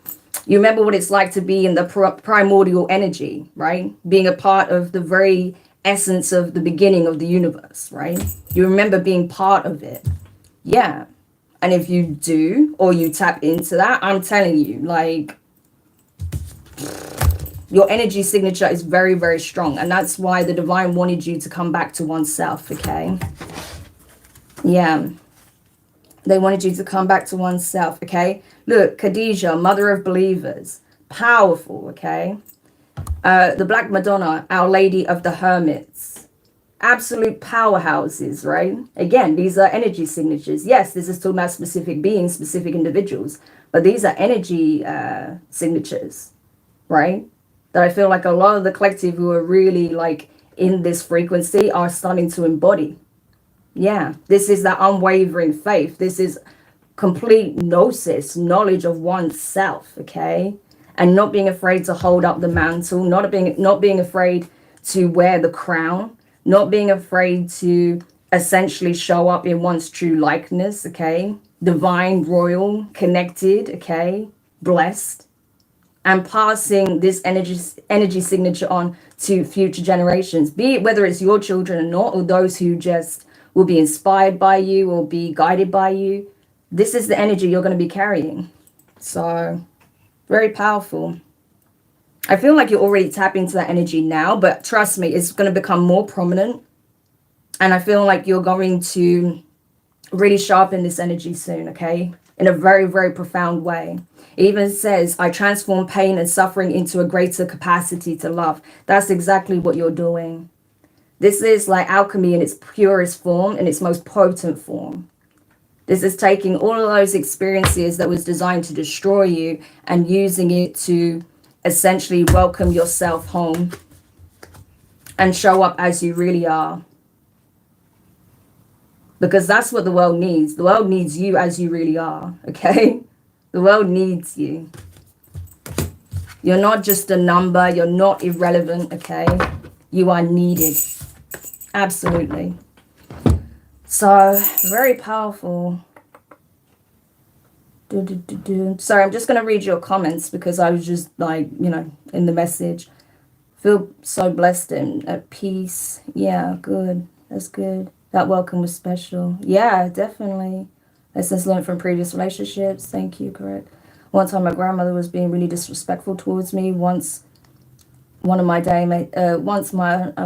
You remember what it's like to be in the primordial energy, right? Being a part of the very essence of the beginning of the universe, right? You remember being part of it. Yeah. And if you do, or you tap into that, I'm telling you, like, your energy signature is very, very strong. And that's why the divine wanted you to come back to oneself, okay? Yeah. They wanted you to come back to oneself, okay? Look, Khadijah, mother of believers. Powerful, okay? The Black Madonna, Our Lady of the Hermits. Absolute powerhouses, right? Again, these are energy signatures. Yes, this is talking about specific beings, specific individuals. But these are energy signatures, right? That I feel like a lot of the collective who are really like in this frequency are starting to embody. Yeah, this is that unwavering faith. This is complete gnosis, knowledge of oneself, okay? And not being afraid to hold up the mantle, not being afraid to wear the crown, not being afraid to essentially show up in one's true likeness, okay? Divine, royal, connected, okay? Blessed. And passing this energy signature on to future generations, be it whether it's your children or not, or those who just will be inspired by you or be guided by you. This is the energy you're going to be carrying. So very powerful. I feel like you're already tapping into that energy now, but trust me, it's going to become more prominent. And I feel like you're going to really sharpen this energy soon, okay? In a very, very profound way. It even says, I transform pain and suffering into a greater capacity to love. That's exactly what you're doing. This is like alchemy in its purest form, in its most potent form. This is taking all of those experiences that was designed to destroy you and using it to essentially welcome yourself home and show up as you really are. Because that's what the world needs. The world needs you as you really are, okay? The world needs you. You're not just a number. You're not irrelevant, okay? You are needed. Absolutely. So, very powerful. Sorry, I'm just going to read your comments because I was just like, you know, in the message. Feel so blessed and at peace. Yeah, good. That's good. That welcome was special. Yeah, definitely. Lessons learned from previous relationships. Thank you, correct. One time my grandmother was being really disrespectful towards me. Once one of my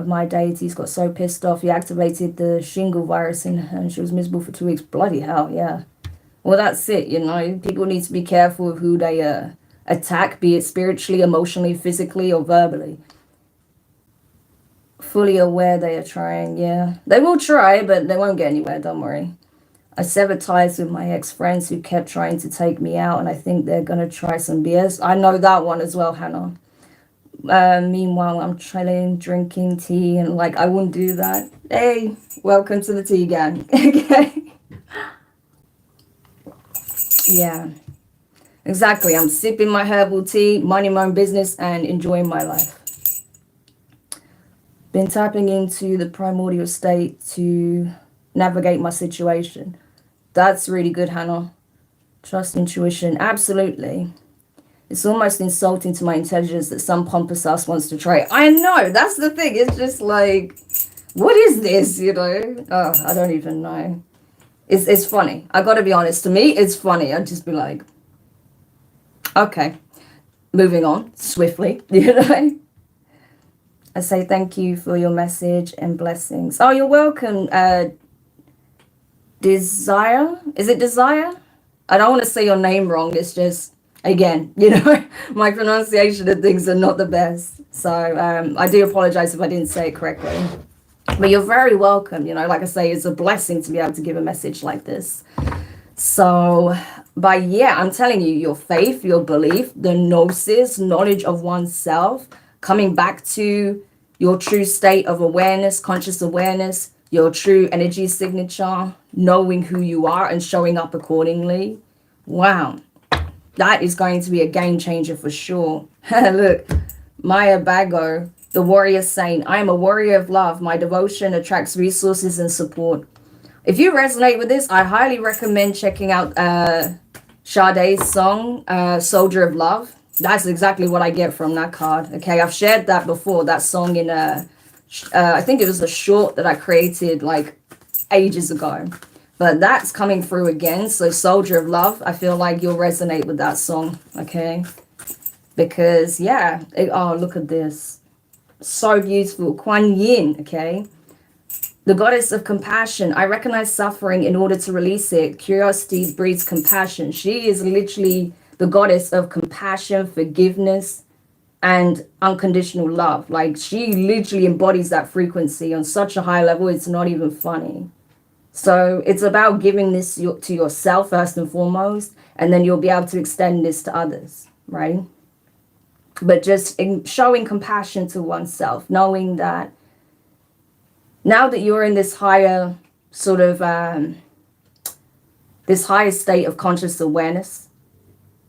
my deities got so pissed off, he activated the shingle virus in her and she was miserable for 2 weeks. Bloody hell, yeah. Well, that's it, you know. People need to be careful of who they attack, be it spiritually, emotionally, physically, or verbally. Fully aware they are trying, yeah. They will try, but they won't get anywhere, don't worry. I severed ties with my ex-friends who kept trying to take me out, and I think they're going to try some BS. I know that one as well, Hannah. Meanwhile, I'm chilling, drinking tea, and like, I wouldn't do that. Hey, welcome to the tea gang. Okay. Yeah, exactly. I'm sipping my herbal tea, minding my own business, and enjoying my life. Been tapping into the primordial state to navigate my situation. That's really good, Hannah. Trust intuition. Absolutely. It's almost insulting to my intelligence that some pompous ass wants to try. I know, that's the thing. It's just like, what is this, you know? Oh, I don't even know. It's funny. I gotta be honest. To me, it's funny. I'd just be like, okay, moving on swiftly, you know? I say thank you for your message and blessings. Oh, you're welcome. Desire? Is it Desire? I don't want to say your name wrong. It's just, again, my pronunciation of things are not the best. So I do apologize if I didn't say it correctly. But you're very welcome. Like I say, it's a blessing to be able to give a message like this. So, but yeah, I'm telling you, your faith, your belief, the gnosis, knowledge of oneself, coming back to your true state of awareness, conscious awareness, your true energy signature, knowing who you are and showing up accordingly. Wow, that is going to be a game changer for sure. Look, Maya Bago, the warrior saint. I am a warrior of love. My devotion attracts resources and support. If you resonate with this, I highly recommend checking out Sade's song, Soldier of Love. That's exactly what I get from that card. Okay, I've shared that before, that song in I think it was a short that I created like ages ago. But that's coming through again. So Soldier of Love, I feel like you'll resonate with that song, okay? Because, yeah, oh, look at this. So beautiful. Kuan Yin, okay? The goddess of compassion. I recognize suffering in order to release it. Curiosity breeds compassion. She is literally the goddess of compassion, forgiveness, and unconditional love. Like, she literally embodies that frequency on such a high level, it's not even funny. So it's about giving this to yourself first and foremost, and then you'll be able to extend this to others, right? But just showing compassion to oneself, knowing that now that you're in this higher sort of, this higher state of conscious awareness,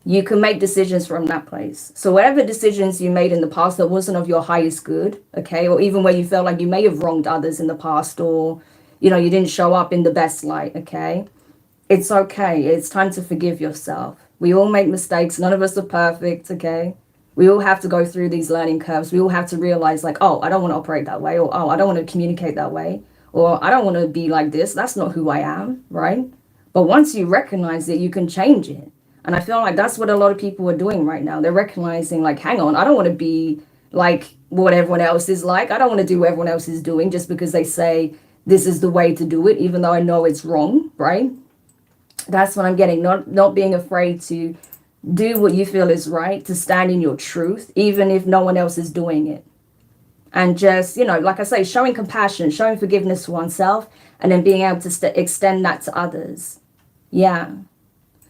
you can make decisions from that place. So whatever decisions you made in the past that wasn't of your highest good, okay, or even where you felt like you may have wronged others in the past, or you didn't show up in the best light, okay? It's okay. It's time to forgive yourself. We all make mistakes. None of us are perfect, okay? We all have to go through these learning curves. We all have to realize like, oh, I don't want to operate that way, or oh, I don't want to communicate that way, or I don't want to be like this. That's not who I am, right? But once you recognize it, you can change it. And I feel like that's what a lot of people are doing right now. They're recognizing like, hang on, I don't want to be like what everyone else is like. I don't want to do what everyone else is doing just because they say this is the way to do it, even though I know it's wrong, right? That's what I'm getting. Not being afraid to do what you feel is right, to stand in your truth, even if no one else is doing it. And just, like I say, showing compassion, showing forgiveness to oneself, and then being able to extend that to others. Yeah.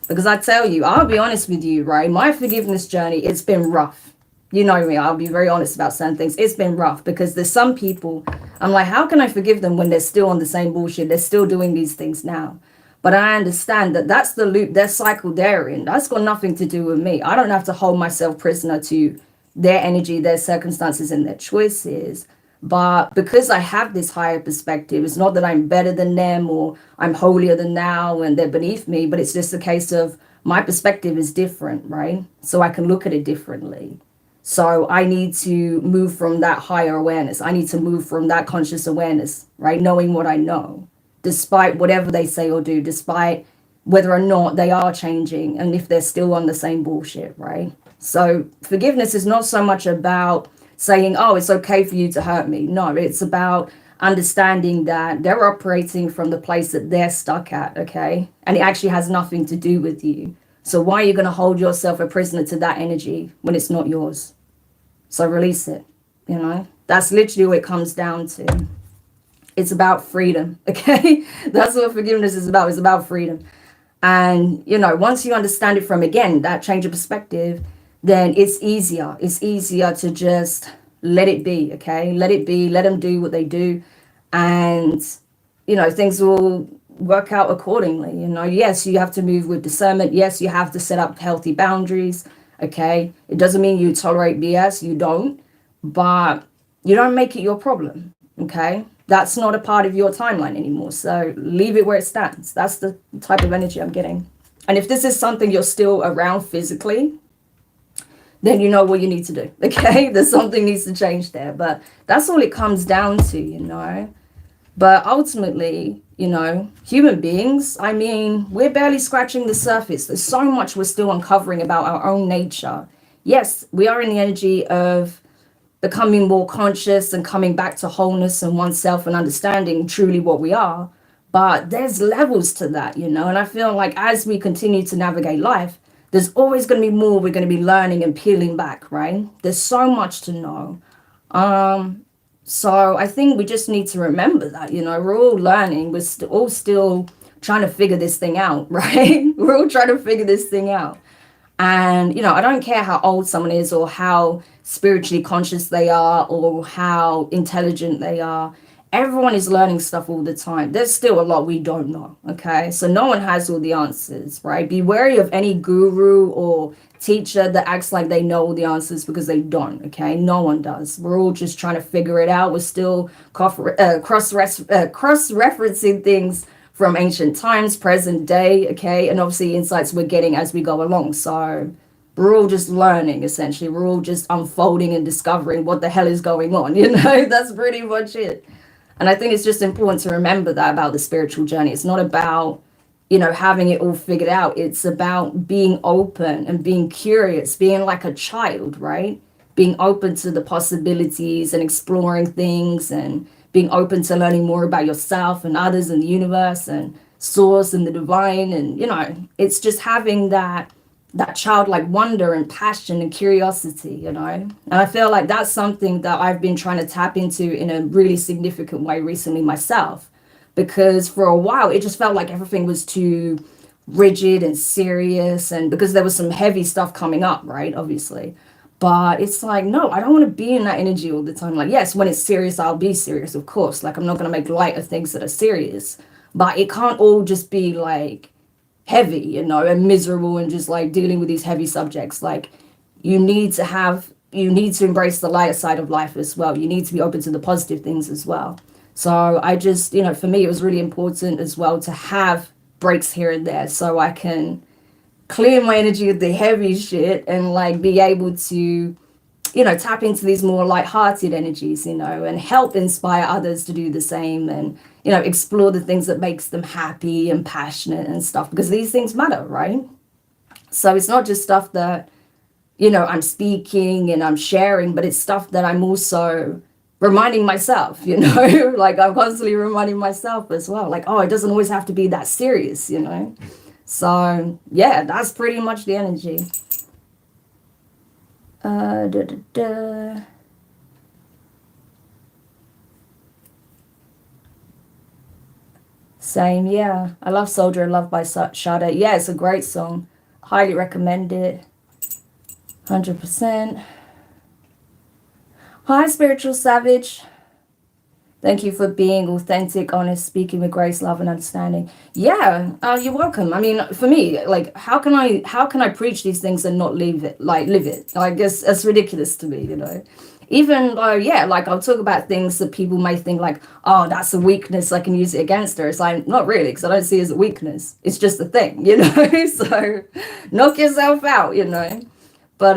Because I tell you, I'll be honest with you, right? My forgiveness journey, it's been rough. You know me, I'll be very honest about certain things. It's been rough because there's some people, I'm like, how can I forgive them when they're still on the same bullshit? They're still doing these things now. But I understand that that's the loop, their cycle they're in. That's got nothing to do with me. I don't have to hold myself prisoner to their energy, their circumstances, and their choices. But because I have this higher perspective, it's not that I'm better than them or I'm holier than thou and they're beneath me, but it's just a case of my perspective is different, right? So I can look at it differently. So I need to move from that higher awareness. I need to move from that conscious awareness, right? Knowing what I know, despite whatever they say or do, despite whether or not they are changing and if they're still on the same bullshit, right? So forgiveness is not so much about saying, oh, it's okay for you to hurt me. No, it's about understanding that they're operating from the place that they're stuck at, okay? And it actually has nothing to do with you. So why are you going to hold yourself a prisoner to that energy when it's not yours? So release it, That's literally what it comes down to. It's about freedom, okay? That's what forgiveness is about. It's about freedom. And, once you understand it from, again, that change of perspective, then it's easier. It's easier to just let it be, okay? Let it be. Let them do what they do. And, things will work out accordingly. Yes, you have to move with discernment. Yes, you have to set up healthy boundaries. Okay. It doesn't mean you tolerate BS. You don't, but you don't make it your problem. Okay. That's not a part of your timeline anymore. So leave it where it stands. That's the type of energy I'm getting. And if this is something you're still around physically, then you know what you need to do. Okay. There's something needs to change there, but that's all it comes down to, But ultimately, human beings, we're barely scratching the surface. There's so much we're still uncovering about our own nature. Yes, we are in the energy of becoming more conscious and coming back to wholeness and oneself and understanding truly what we are. But there's levels to that, you know, and I feel like as we continue to navigate life, there's always going to be more we're going to be learning and peeling back, right? There's so much to know. So I think we just need to remember that, you know, we're all learning. We're all still trying to figure this thing out, right? We're all trying to figure this thing out. And, you know, I don't care how old someone is or how spiritually conscious they are or how intelligent they are. Everyone is learning stuff all the time. There's still a lot we don't know. Okay. So no one has all the answers, right? Be wary of any guru or teacher that acts like they know all the answers, because they don't. Okay. No one does. We're all just trying to figure it out. We're still cross-referencing things from ancient times, present day, okay, and obviously insights we're getting as we go along. So we're all just learning, essentially. We're all just unfolding and discovering what the hell is going on, you know. That's pretty much it. And I think it's just important to remember that about the spiritual journey. It's not about, you know, having it all figured out. It's about being open and being curious, being like a child, right? Being open to the possibilities and exploring things, and being open to learning more about yourself and others and the universe and source and the divine. And, you know, it's just having that childlike wonder and passion and curiosity, you know. And I feel like that's something that I've been trying to tap into in a really significant way recently myself, because for a while it just felt like everything was too rigid and serious, and because there was some heavy stuff coming up, right, obviously. But it's like, no, I don't want to be in that energy all the time. Like, yes, when it's serious, I'll be serious, of course. Like, I'm not going to make light of things that are serious, but it can't all just be like heavy, you know, and miserable and just like dealing with these heavy subjects. Like, you need to embrace the lighter side of life as well. You need to be open to the positive things as well. So I just, you know, for me, it was really important as well to have breaks here and there so I can clear my energy of the heavy shit and like be able to, you know, tap into these more light-hearted energies, you know, and help inspire others to do the same, and, you know, explore the things that makes them happy and passionate and stuff, because these things matter, right? So it's not just stuff that, you know, I'm speaking and I'm sharing, but it's stuff that I'm also reminding myself, you know, like I'm constantly reminding myself as well, like, oh, it doesn't always have to be that serious, you know. So yeah, that's pretty much the energy. Da, da, da. Same, yeah. I love Soldier of Love by Sade. Yeah, it's a great song. Highly recommend it. 100%. Hi, Spiritual Savage. Thank you for being authentic, honest, speaking with grace, love, and understanding. Yeah, you're welcome. I mean, for me, like, how can I preach these things and not live it? Like, it's ridiculous to me, you know. Even though, yeah, like I'll talk about things that people may think like, oh, that's a weakness, I can use it against her. It's like, not really, because I don't see it as a weakness. It's just a thing, you know. So knock yourself out, you know. But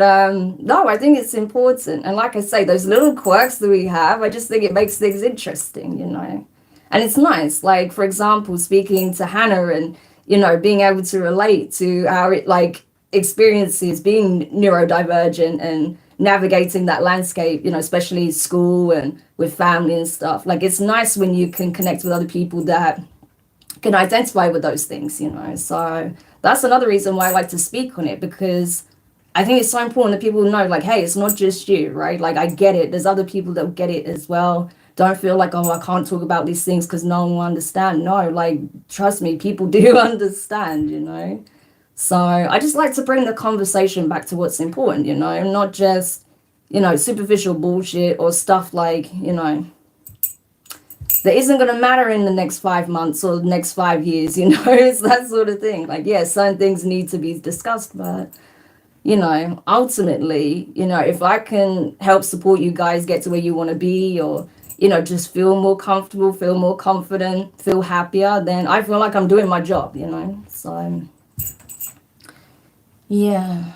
no, I think it's important. And like I say, those little quirks that we have, I just think it makes things interesting, you know. And it's nice. Like, for example, speaking to Hannah and, you know, being able to relate to our like experiences, being neurodivergent and navigating that landscape, you know, especially school and with family and stuff. Like, it's nice when you can connect with other people that can identify with those things, you know. So that's another reason why I like to speak on it, because I think it's so important that people know, like, hey, it's not just you, right? Like, I get it. There's other people that get it as well. Don't feel like, oh, I can't talk about these things because no one will understand. No, like, trust me, people do understand, you know? So I just like to bring the conversation back to what's important, you know, not just, you know, superficial bullshit or stuff like, you know, that isn't going to matter in the next 5 months or the next 5 years, you know? It's that sort of thing. Like, yeah, certain things need to be discussed, but you know, ultimately, you know, if I can help support you guys get to where you want to be, or, you know, just feel more comfortable, feel more confident, feel happier, then I feel like I'm doing my job, you know. So, yeah.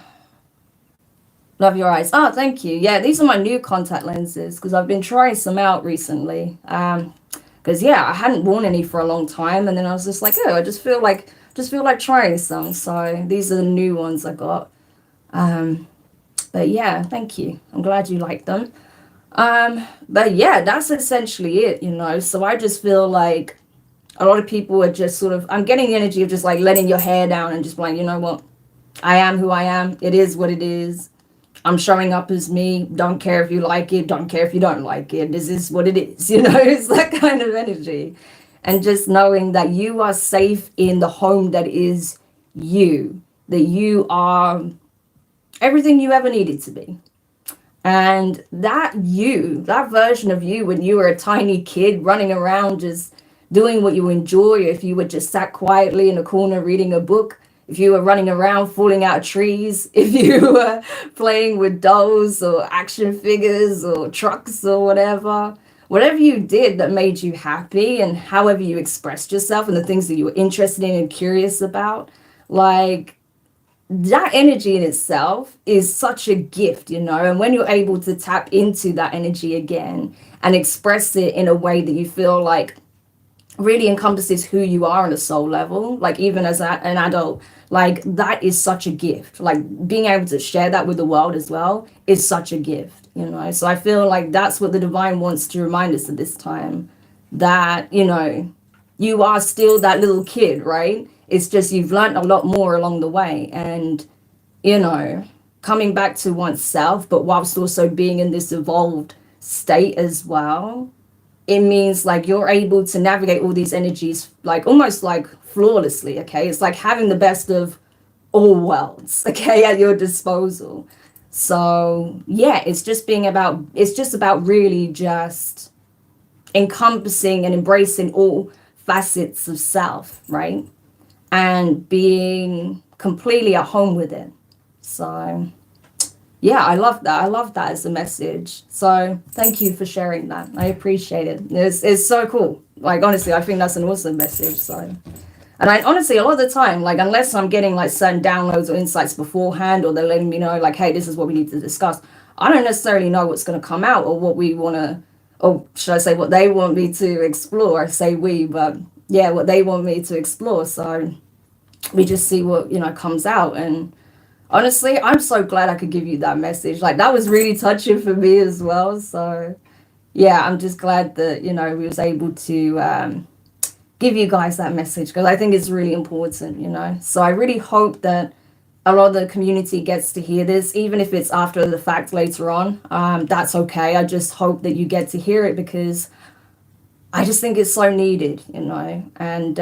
Love your eyes. Oh, thank you. Yeah, these are my new contact lenses because I've been trying some out recently. Because, yeah, I hadn't worn any for a long time. And then I was just like, oh, I just feel like trying some. So these are the new ones I got. But yeah, thank you. I'm glad you like them. But yeah, that's essentially it, you know. So I just feel like a lot of people are just sort of, I'm getting the energy of just like letting your hair down and just like, you know what, I am who I am. It is what it is. I'm showing up as me. Don't care if you like it. Don't care if you don't like it. This is what it is. You know, it's that kind of energy. And just knowing that you are safe in the home that is you, that you are everything you ever needed to be. And that you, that version of you when you were a tiny kid running around just doing what you enjoy, if you were just sat quietly in a corner reading a book, if you were running around falling out of trees, if you were playing with dolls or action figures or trucks or whatever you did that made you happy and however you expressed yourself and the things that you were interested in and curious about, like that energy in itself is such a gift, you know. And when you're able to tap into that energy again and express it in a way that you feel like really encompasses who you are on a soul level, like even as an adult, like that is such a gift. Like being able to share that with the world as well is such a gift, you know. So I feel like that's what the divine wants to remind us at this time, that, you know, you are still that little kid, right? It's just you've learned a lot more along the way. And, you know, coming back to oneself, but whilst also being in this evolved state as well, it means like you're able to navigate all these energies like almost like flawlessly. Okay, it's like having the best of all worlds, okay, at your disposal. So yeah, it's just about really just encompassing and embracing all facets of self, right? And being completely at home with it. So yeah, I love that. I love that as a message. So thank you for sharing that. I appreciate it. It's so cool. Like honestly, I think that's an awesome message. So, and I honestly, a lot of the time, like unless I'm getting like certain downloads or insights beforehand, or they're letting me know like, hey, this is what we need to discuss, I don't necessarily know what's going to come out or what we want to, or should I say what they want me to explore. I say we, but yeah, what they want me to explore. So we just see what, you know, comes out. And honestly, I'm so glad I could give you that message. Like that was really touching for me as well. So yeah, I'm just glad that, you know, we was able to give you guys that message because I think it's really important, you know. So I really hope that a lot of the community gets to hear this, even if it's after the fact later on. That's okay. I just hope that you get to hear it because I just think it's so needed, you know. And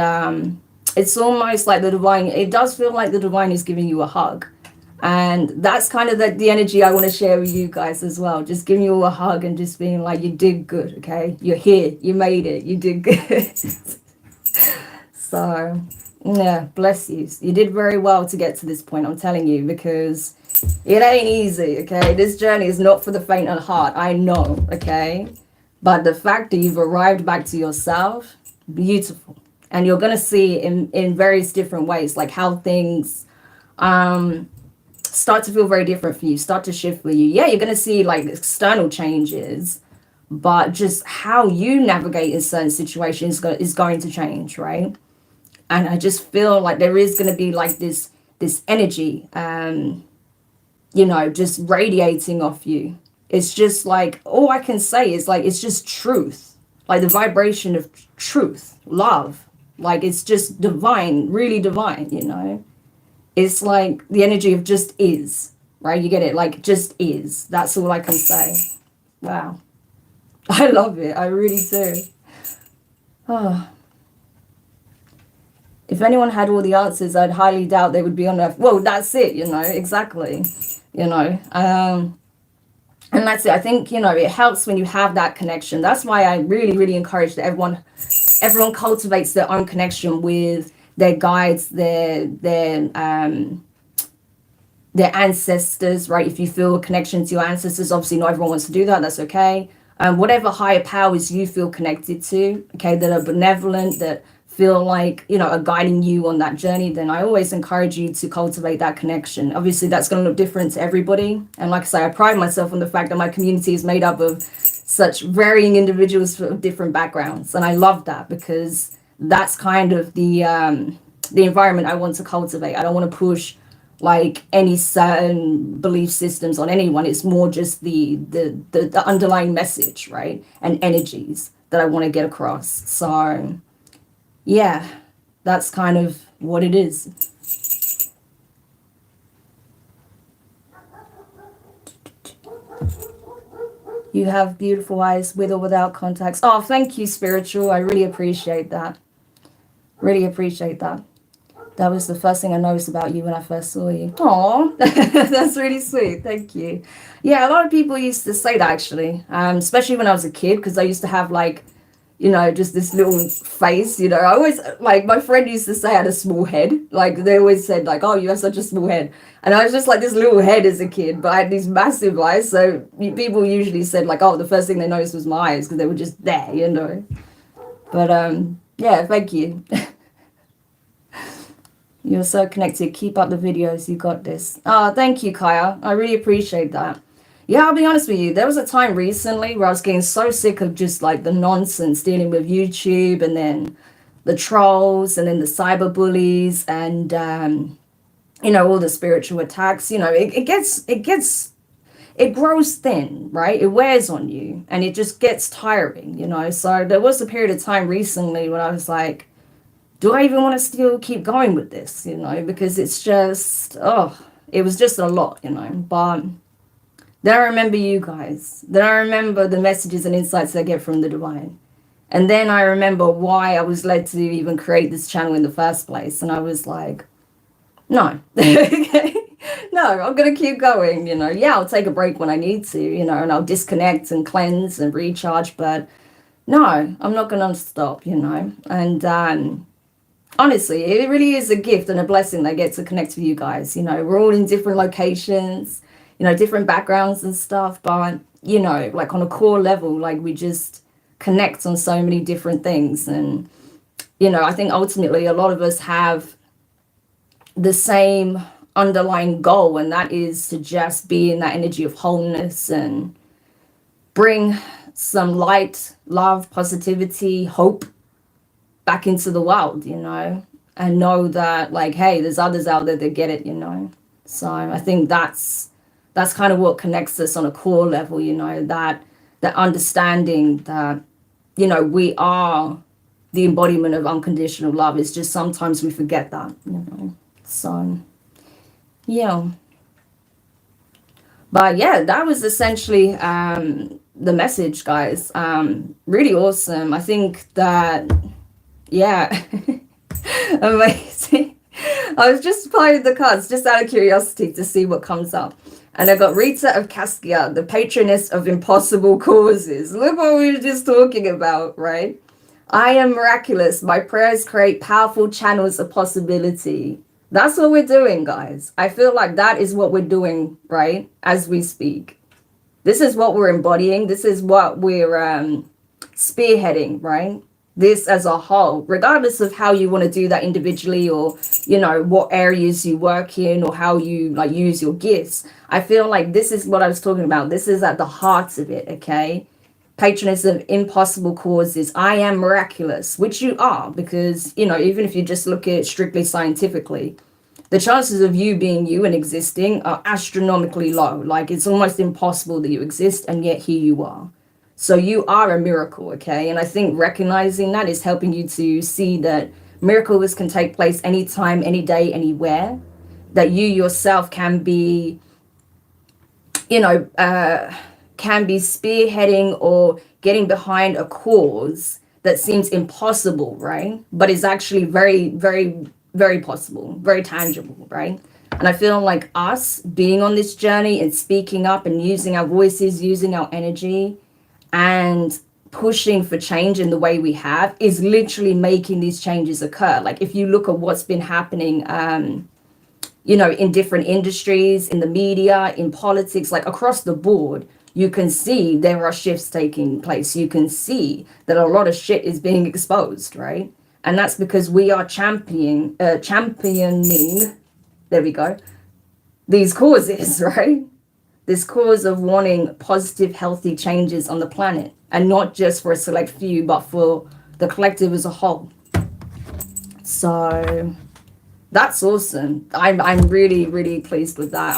it's almost like the divine, it does feel like the divine is giving you a hug. And that's kind of the energy I want to share with you guys as well. Just giving you a hug and just being like, you did good, okay? You're here. You made it. You did good. So, yeah, bless you. You did very well to get to this point, I'm telling you, because it ain't easy, okay? This journey is not for the faint of heart. I know, okay? But the fact that you've arrived back to yourself, beautiful. And you're going to see in various different ways, like how things start to feel very different for you, start to shift for you. Yeah, you're going to see like external changes, but just how you navigate in certain situations is going to change, right? And I just feel like there is going to be like this energy, you know, just radiating off you. It's just like, all I can say is like, it's just truth, like the vibration of truth, love, like it's just divine, really divine, you know. It's like the energy of just is, right? You get it? Like just is. That's all I can say. Wow. I love it. I really do. Oh. If anyone had all the answers, I'd highly doubt they would be on Earth. Well, that's it, you know, exactly. You know, and that's it. I think, you know, it helps when you have that connection. That's why I really, really encourage that everyone cultivates their own connection with their guides, their ancestors, right? If you feel a connection to your ancestors, obviously not everyone wants to do that. That's okay. Whatever higher powers you feel connected to, okay, that are benevolent, that feel like, you know, are guiding you on that journey, then I always encourage you to cultivate that connection. Obviously, that's going to look different to everybody. And like I say, I pride myself on the fact that my community is made up of such varying individuals from different backgrounds. And I love that because that's kind of the environment I want to cultivate. I don't want to push like any certain belief systems on anyone. It's more just the underlying message, right? And energies that I want to get across. So yeah, that's kind of what it is. You have beautiful eyes with or without contacts. Oh, thank you, spiritual. I really appreciate that. Really appreciate that. That was the first thing I noticed about you when I first saw you. Oh, that's really sweet. Thank you. Yeah, a lot of people used to say that actually, especially when I was a kid, because I used to have like, you know, just this little face, you know. I always, like, my friend used to say I had a small head. Like, they always said, like, oh, you have such a small head. And I was just like this little head as a kid, but I had these massive eyes. So people usually said, like, oh, the first thing they noticed was my eyes because they were just there, you know. But, yeah, thank you. You're so connected. Keep up the videos. You got this. Oh, thank you, Kaya. I really appreciate that. Yeah, I'll be honest with you. There was a time recently where I was getting so sick of just like the nonsense dealing with YouTube and then the trolls and then the cyber bullies and, you know, all the spiritual attacks. You know, it grows thin, right? It wears on you and it just gets tiring, you know. So there was a period of time recently when I was like, do I even want to still keep going with this, you know, because it's just, oh, it was just a lot, you know. But then I remember you guys. Then I remember the messages and insights I get from the divine. And then I remember why I was led to even create this channel in the first place. And I was like, no, no, I'm going to keep going, you know. Yeah, I'll take a break when I need to, you know, and I'll disconnect and cleanse and recharge. But no, I'm not going to stop, you know. And honestly, it really is a gift and a blessing that I get to connect with you guys. You know, we're all in different locations, you know, different backgrounds and stuff. But, you know, like on a core level, like we just connect on so many different things. And, you know, I think ultimately a lot of us have the same underlying goal. And that is to just be in that energy of wholeness and bring some light, love, positivity, hope back into the world, you know, and know that like, hey, there's others out there that get it, you know. So I think that's kind of what connects us on a core level, you know, that understanding that, you know, we are the embodiment of unconditional love. It's just sometimes we forget that, you know. So yeah. But yeah, that was essentially the message, guys. Really awesome. I think that, yeah, amazing. I was just playing the cards just out of curiosity to see what comes up. And I got Rita of Cascia, the patroness of impossible causes. Look what we were just talking about, right? I am miraculous. My prayers create powerful channels of possibility. That's what we're doing, guys. I feel like that is what we're doing, right? As we speak. This is what we're embodying. This is what we're spearheading, right? This as a whole, regardless of how you want to do that individually or, you know, what areas you work in or how you like use your gifts. I feel like this is what I was talking about. This is at the heart of it, okay? Patroness of impossible causes. I am miraculous, which you are, because, you know, even if you just look at it strictly scientifically, the chances of you being you and existing are astronomically low. Like it's almost impossible that you exist, and yet here you are. So you are a miracle, okay? And I think recognizing that is helping you to see that miracles can take place anytime, any day, anywhere. That you yourself can be, you know, can be spearheading or getting behind a cause that seems impossible, right? But is actually very, very, very possible, very tangible, right? And I feel like us being on this journey and speaking up and using our voices, using our energy, and pushing for change in the way we have is literally making these changes occur. Like if you look at what's been happening, you know, in different industries, in the media, in politics, like across the board, you can see there are shifts taking place. You can see that a lot of shit is being exposed, right? And that's because we are championing, there we go, these causes, right? This cause of wanting positive, healthy changes on the planet, and not just for a select few, but for the collective as a whole. So, That's awesome. I'm really, really pleased with that.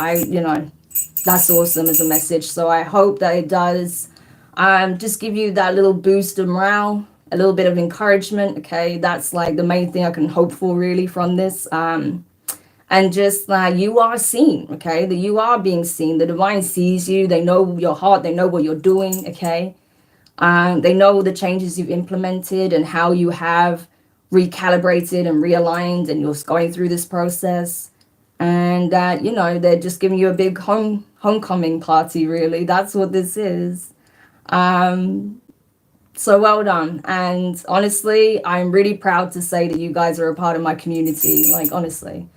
That's awesome as a message. So I hope that it does just give you that little boost of morale, a little bit of encouragement. Okay, that's like the main thing I can hope for really from this. And just you are seen. Okay, that you are being seen. The divine sees you. They know your heart. They know what you're doing. Okay, they know the changes you've implemented and how you have recalibrated and realigned, and you're going through this process. And that they're just giving you a big homecoming party. Really, that's what this is. So well done. And honestly, I'm really proud to say that you guys are a part of my community. Like honestly,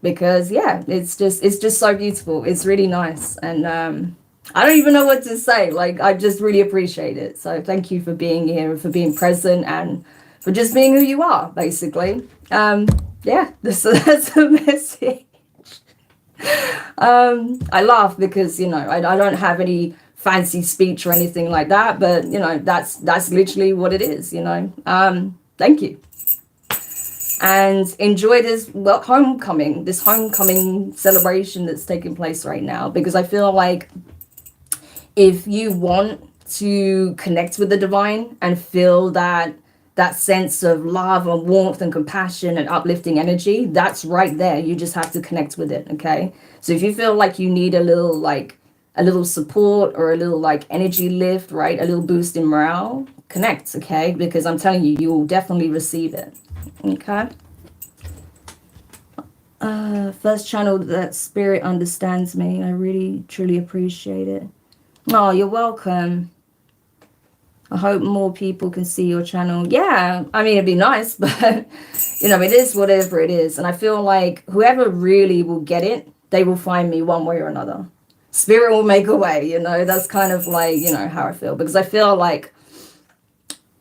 because yeah, it's just so beautiful. It's really nice, and I don't even know what to say. Like I just really appreciate it. So thank you for being here, for being present, and for just being who you are, basically. Yeah, that's a message. I laugh because I don't have any fancy speech or anything like that, but that's literally what it is. Thank you, and enjoy this homecoming celebration that's taking place right now, because I feel like if you want to connect with the divine and feel that sense of love and warmth and compassion and uplifting energy, that's right there. You just have to connect with it. Okay, so if you feel like you need a little support or a little energy lift, right, a little boost in morale, connect. Okay, because I'm telling you, you will definitely receive it. Okay, first channel that spirit understands me. I really truly appreciate it. Oh, you're welcome. I hope more people can see your channel. Yeah, I mean, it'd be nice, but it is whatever it is. And I feel like whoever really will get it, they will find me one way or another. Spirit will make a way, that's kind of like, how I feel, because I feel like,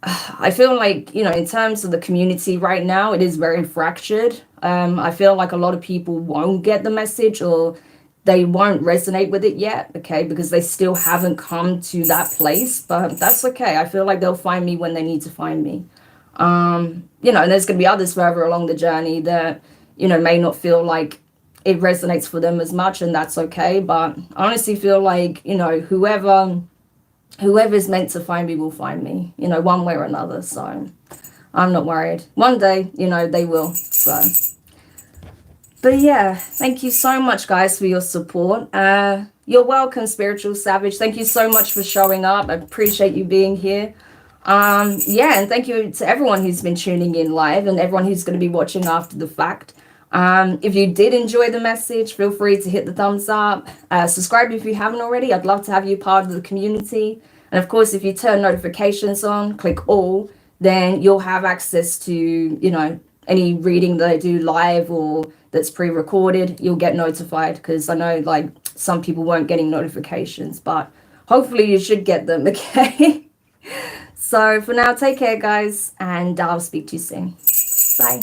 in terms of the community right now, it is very fractured. I feel like a lot of people won't get the message, or they won't resonate with it yet, okay, because they still haven't come to that place, but that's okay. I feel like they'll find me when they need to find me. And there's going to be others further along the journey that, may not feel like it resonates for them as much, and that's okay. But I honestly feel like, whoever's meant to find me will find me, one way or another. So I'm not worried. One day, they will. So. But yeah, thank you so much, guys, for your support. You're welcome, Spiritual Savage. Thank you so much for showing up. I appreciate you being here. Yeah, and thank you to everyone who's been tuning in live and everyone who's going to be watching after the fact. If you did enjoy the message, feel free to hit the thumbs up. Subscribe if you haven't already. I'd love to have you part of the community. And of course, if you turn notifications on, click all, then you'll have access to, any reading that I do live or that's pre-recorded. You'll get notified, because I know some people weren't getting notifications, but hopefully you should get them. Okay. So for now, take care, guys, and I'll speak to you soon. Bye.